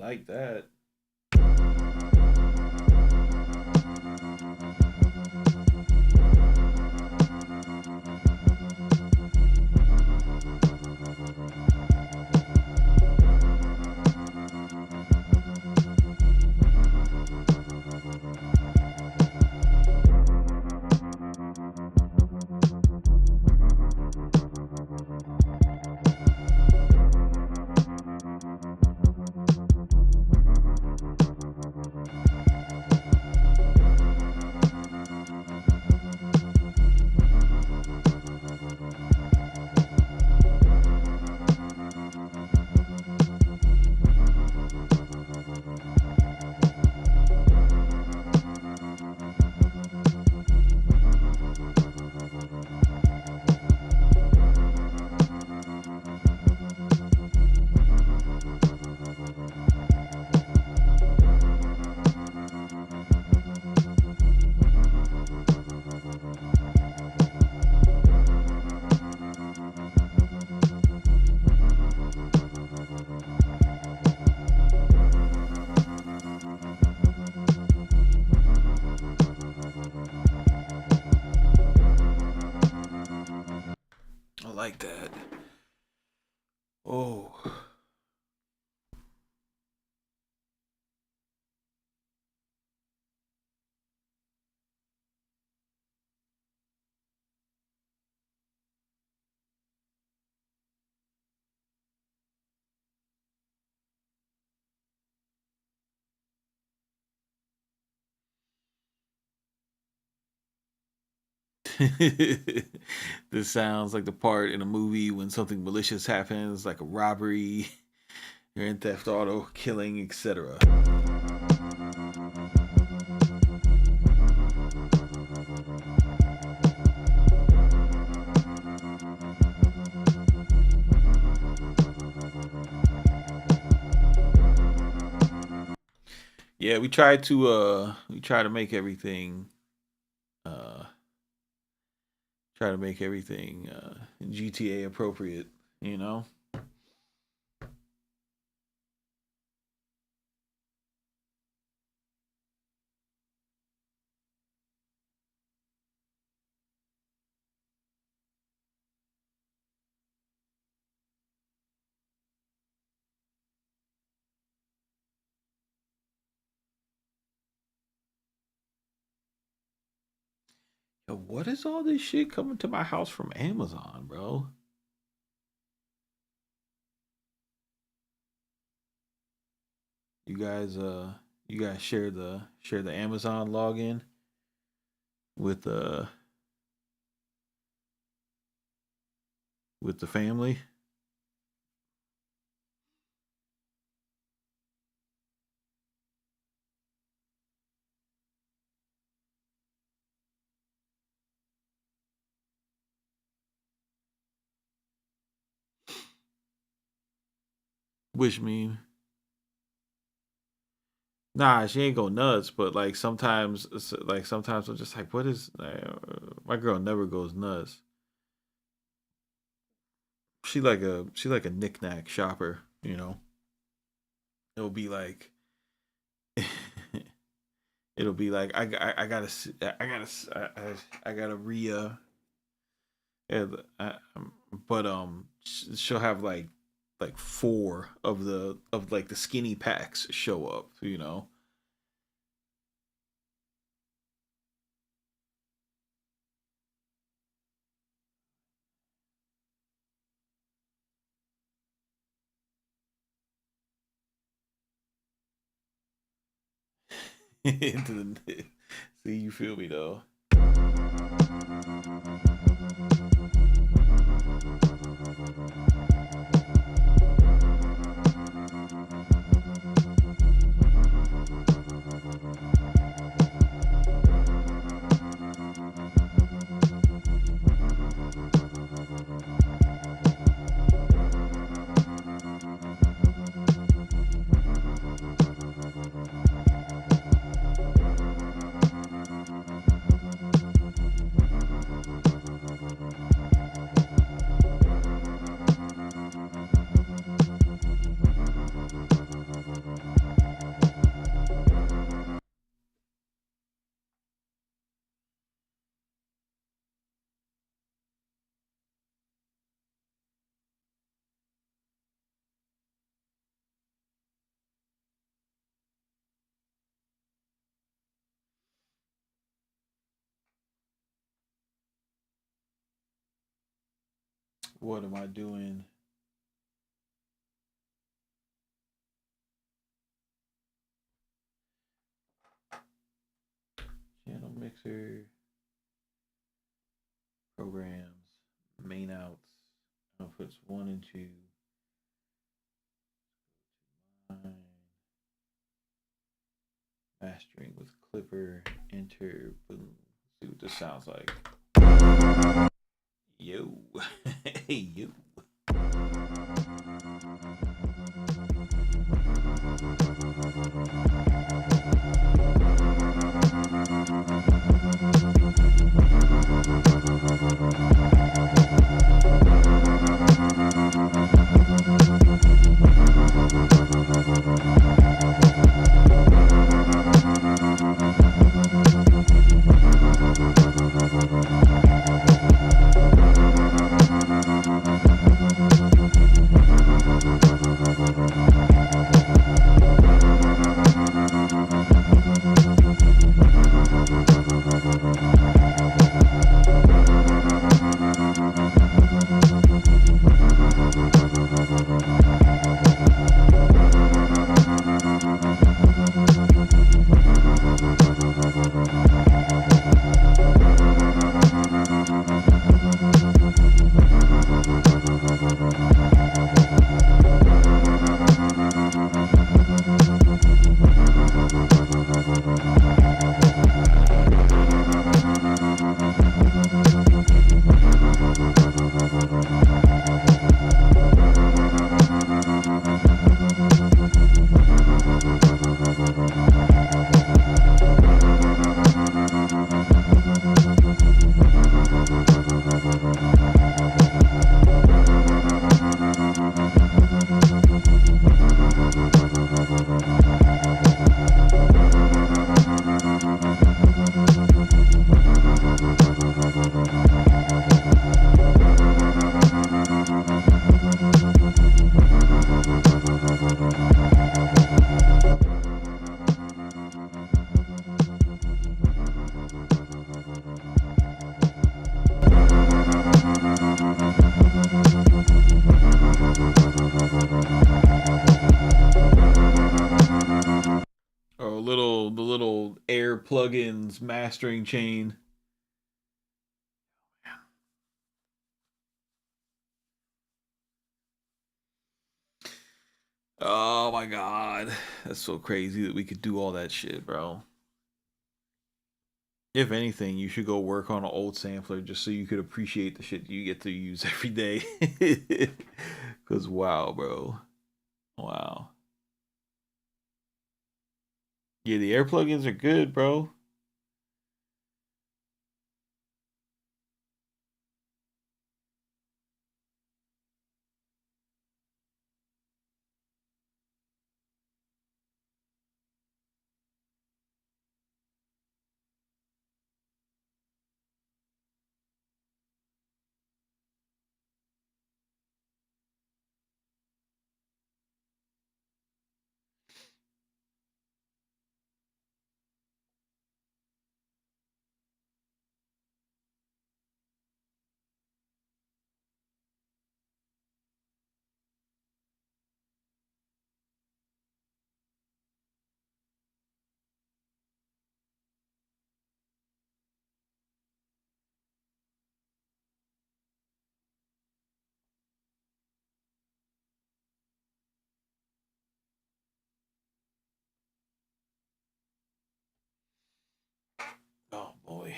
like that. I like that. Oh. This sounds like the part in a movie when something malicious happens, like a robbery, grand theft auto, killing, etc. Yeah, we try to make everything uh GTA appropriate, you know? Yo, what is all this shit coming to my house from Amazon, bro? You guys you guys share the Amazon login with with the family? Which mean nah, she ain't go nuts, but like sometimes I'm just like, what is my girl never goes nuts. She like a knickknack shopper, you know. It'll be like it'll be like I gotta I gotta and, but she'll have like four of the skinny packs show up, you know. Into the, see, you feel me though. What am I doing? Channel mixer, programs, main outs, outputs 1 and 2. Mastering with Clipper, enter, boom. See what this sounds like. Yo, hey yo. Oh, the little air plugins mastering chain. Oh my god, that's so crazy that we could do all that shit, bro. If anything, you should go work on an old sampler just so you could appreciate the shit you get to use every day. Cause wow, bro, wow. Yeah, the air plugins are good, bro. Oh boy.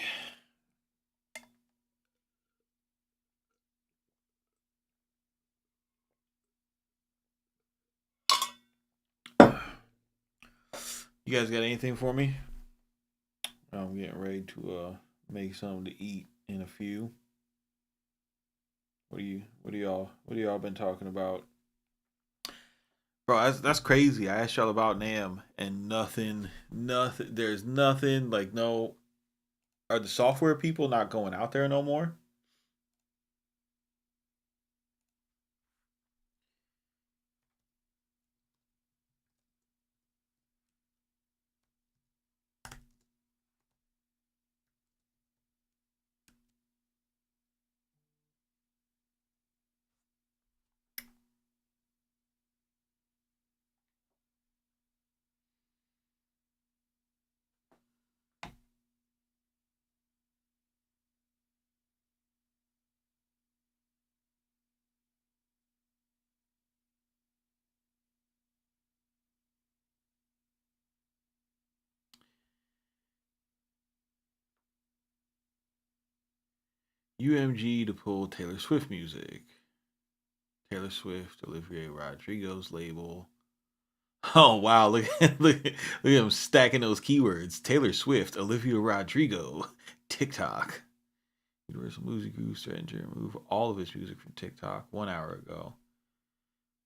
You guys got anything for me? I'm getting ready to make something to eat in a few. What do y'all been talking about? Bro, that's crazy. I asked y'all about Nam and nothing. There's nothing like no. Are the software people not going out there no more? UMG to pull Taylor Swift music. Taylor Swift, Olivia Rodrigo's label. Oh wow, look at him stacking those keywords. Taylor Swift, Olivia Rodrigo, TikTok. Universal Music Group threatened to remove all of its music from TikTok 1 hour ago.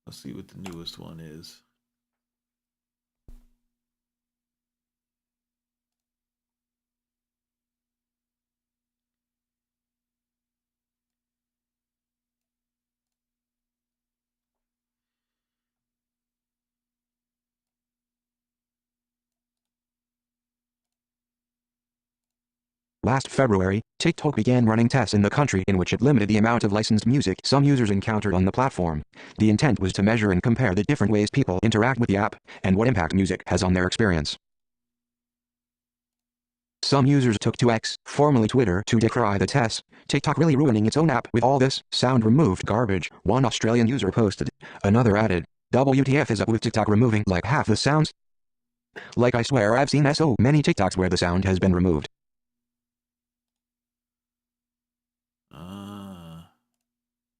Let's see what the newest one is. Last February, TikTok began running tests in the country in which it limited the amount of licensed music some users encountered on the platform. The intent was to measure and compare the different ways people interact with the app, and what impact music has on their experience. Some users took to X, formerly Twitter, to decry the tests. TikTok really ruining its own app with all this sound removed garbage, one Australian user posted. Another added, WTF is up with TikTok removing like half the sounds? Like I swear I've seen so many TikToks where the sound has been removed.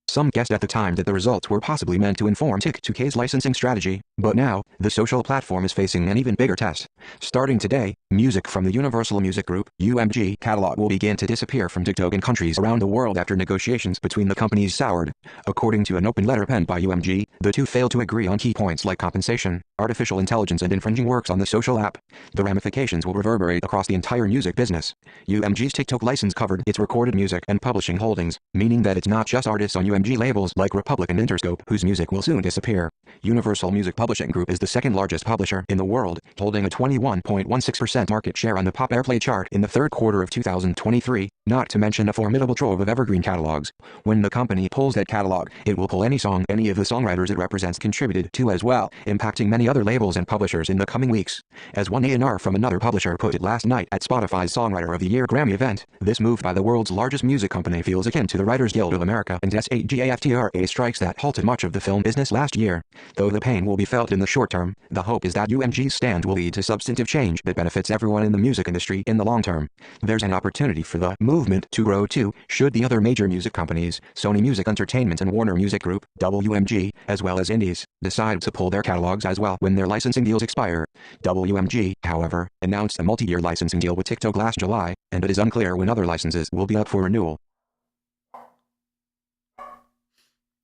Some guessed at the time that the results were possibly meant to inform TikTok's licensing strategy, but now, the social platform is facing an even bigger test. Starting today, music from the Universal Music Group, UMG, catalog will begin to disappear from TikTok in countries around the world after negotiations between the companies soured. According to an open letter penned by UMG, the two failed to agree on key points like compensation, artificial intelligence and infringing works on the social app. The ramifications will reverberate across the entire music business. UMG's TikTok license covered its recorded music and publishing holdings, meaning that it's not just artists on UMG labels like Republic and Interscope whose music will soon disappear. Universal Music Publishing Group is the second largest publisher in the world, holding a 21.16% market share on the pop airplay chart in the third quarter of 2023, not to mention a formidable trove of evergreen catalogs. When the company pulls that catalog, it will pull any song any of the songwriters it represents contributed to as well, impacting many other labels and publishers in the coming weeks. As one A&R from another publisher put it last night at Spotify's Songwriter of the Year Grammy event, this move by the world's largest music company feels akin to the Writers Guild of America and SAG-AFTRA strikes that halted much of the film business last year. Though the pain will be felt in the short term, the hope is that UMG's stand will lead to substantive change that benefits everyone in the music industry in the long term. There's an opportunity for the movement to grow too, should the other major music companies, Sony Music Entertainment and Warner Music Group, WMG, as well as indies, decide to pull their catalogs as well when their licensing deals expire. WMG, however, announced a multi-year licensing deal with TikTok last July, and it is unclear when other licenses will be up for renewal.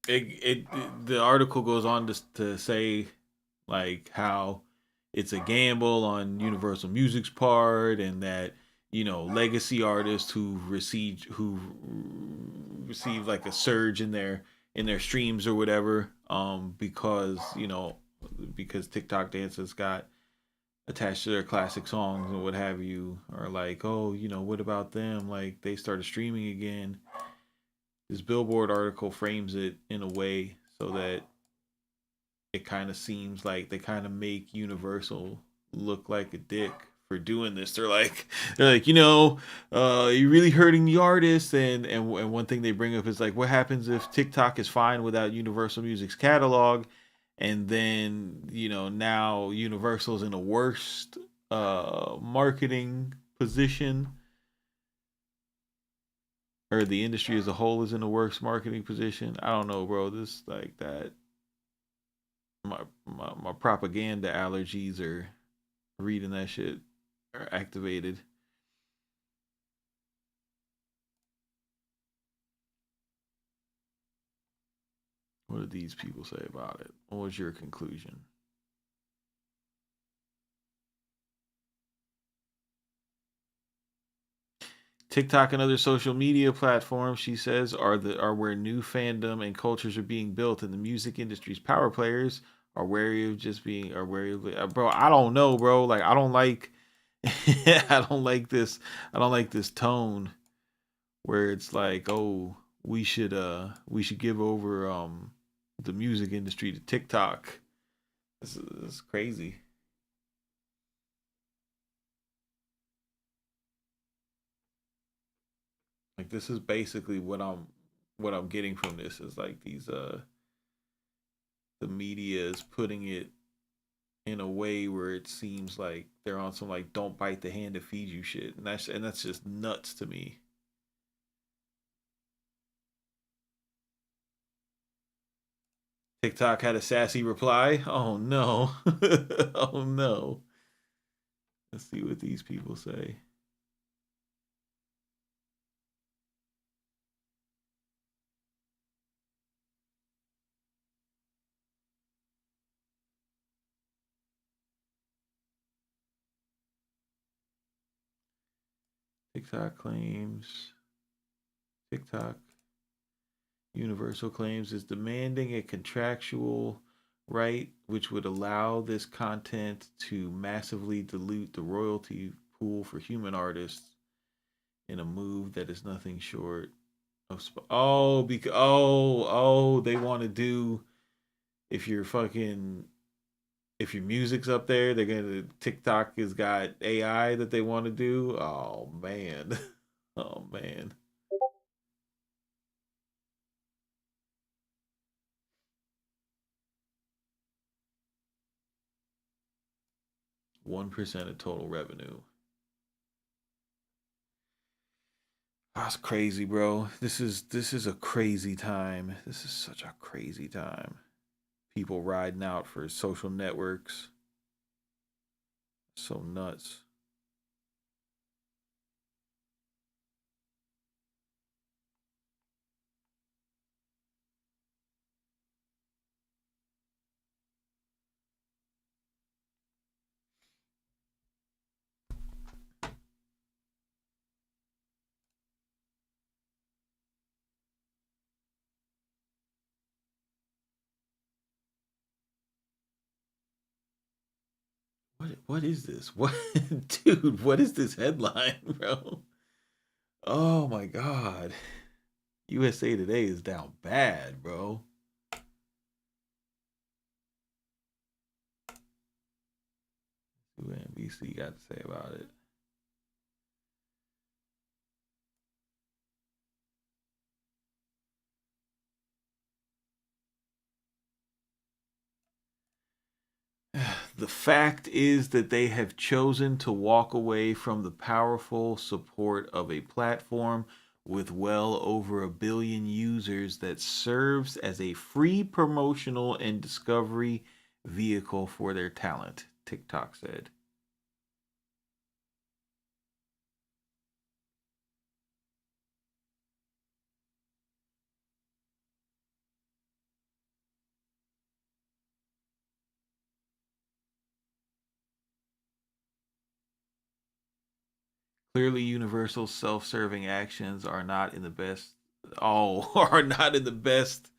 The article goes on to say like how it's a gamble on Universal Music's part, and that legacy artists who receive like a surge in their streams or whatever, because TikTok dances got attached to their classic songs and what have you, or like, oh, what about them, like they started streaming again. This Billboard article frames it in a way so that it kind of seems like they kind of make Universal look like a dick for doing this. They're like, you're really hurting the artists. And one thing they bring up is like, what happens if TikTok is fine without Universal Music's catalog? And then, now Universal's in a worst marketing position, or the industry as a whole is in a worse marketing position. I don't know, bro. This like that. My propaganda allergies are reading that shit are activated. What did these people say about it? What was your conclusion? TikTok and other social media platforms, she says, are where new fandom and cultures are being built, and the music industry's power players are wary of bro. I don't know, bro. Like I don't like I don't like this tone where it's like, oh, we should give over the music industry to TikTok. This is crazy. Like this is basically what I'm getting from this is like these the media is putting it in a way where it seems like they're on some like don't bite the hand that feeds you shit, and that's just nuts to me. TikTok had a sassy reply. Oh no. Oh no. Let's see what these people say. TikTok claims TikTok Universal claims is demanding a contractual right which would allow this content to massively dilute the royalty pool for human artists in a move that is nothing short of because they want to do if you're fucking if your music's up there, they're gonna TikTok has got AI that they want to do. Oh man. Oh man. 1% of total revenue. That's crazy, bro. This is a crazy time. This is such a crazy time. People riding out for social networks. So nuts. What is this? What dude, what is this headline, bro? Oh my god. USA Today is down bad, bro. What NBC got to say about it? The fact is that they have chosen to walk away from the powerful support of a platform with well over 1 billion users that serves as a free promotional and discovery vehicle for their talent, TikTok said. Clearly, Universal's self-serving actions are not in the best are not in the best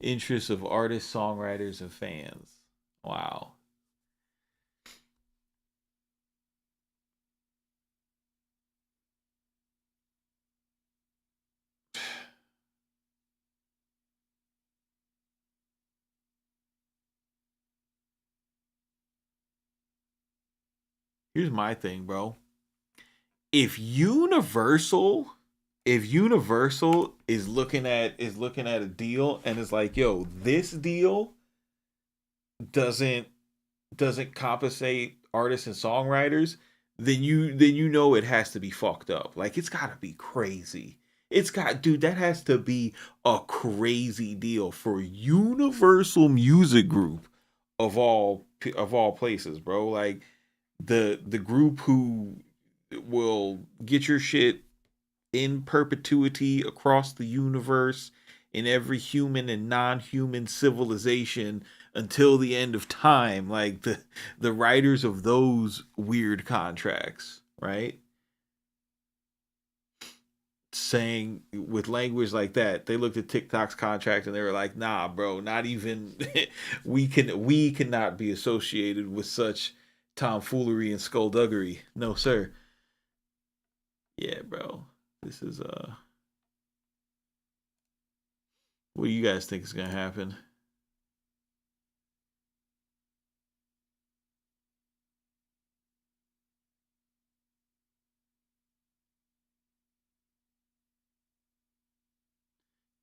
interests of artists, songwriters, and fans. Wow. Here's my thing, bro. If Universal if Universal is looking at a deal and is like, yo, this deal doesn't doesn't compensate artists and songwriters, then you know it has to be fucked up. Like it's gotta be crazy. It's got dude, that has to be a crazy deal for Universal Music Group of all places, bro. Like the group who will get your shit in perpetuity across the universe in every human and non-human civilization until the end of time, like the writers of those weird contracts, right, saying with language like that, they looked at TikTok's contract and they were like, nah bro, not even we cannot be associated with such tomfoolery and skullduggery. No sir. Yeah bro, this is what do you guys think is gonna happen?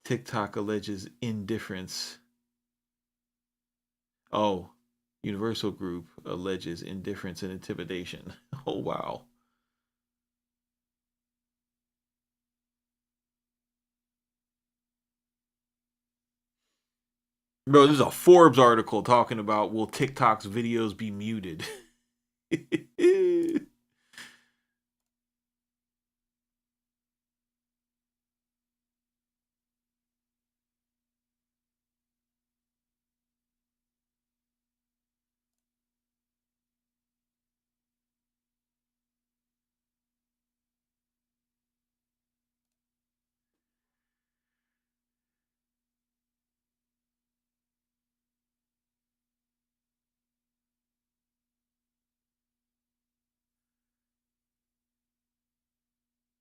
TikTok alleges indifference. Oh, Universal Group alleges indifference and intimidation. Oh wow. Bro, this is a Forbes article talking about will TikTok's videos be muted?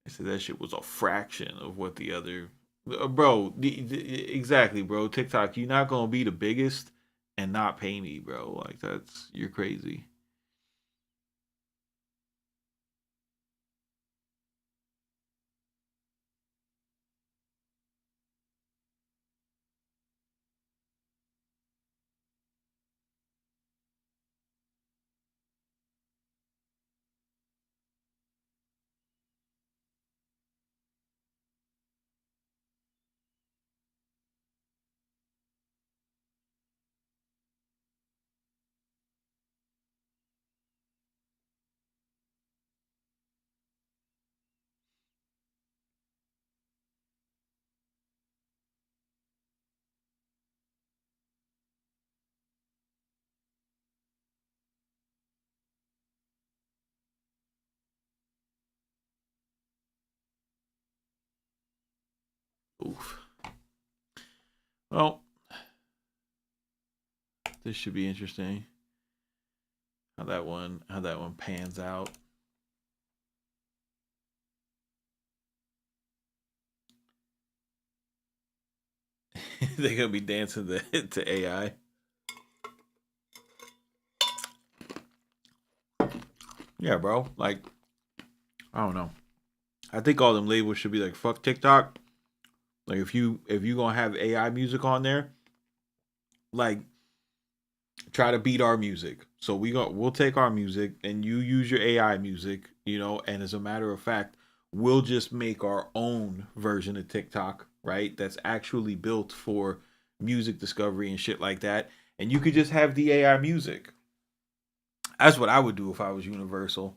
They said that shit was a fraction of what the other. Bro, exactly, bro. TikTok, you're not gonna be the biggest and not pay me, bro. Like you're crazy. Oof. Well, this should be interesting. How that one pans out. They're gonna be dancing to AI. Yeah, bro. Like, I don't know. I think all them labels should be like, fuck TikTok. Like, if you gonna have AI music on there, like, try to beat our music. So we'll take our music and you use your AI music, and as a matter of fact, we'll just make our own version of TikTok, right? That's actually built for music discovery and shit like that. And you could just have the AI music. That's what I would do if I was Universal.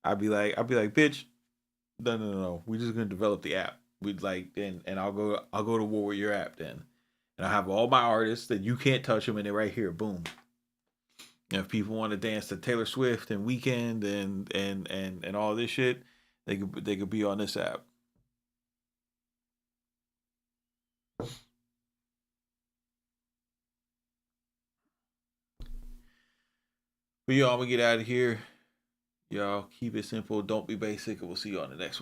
I'd be like, bitch, no. We're just gonna develop the app. We'd like, and I'll go to war with your app then. And I have all my artists that you can't touch them, and they're right here. Boom. And if people want to dance to Taylor Swift and Weekend and all this shit, they could be on this app. But y'all, I'm gonna get out of here. Y'all keep it simple. Don't be basic, and we'll see you on the next one.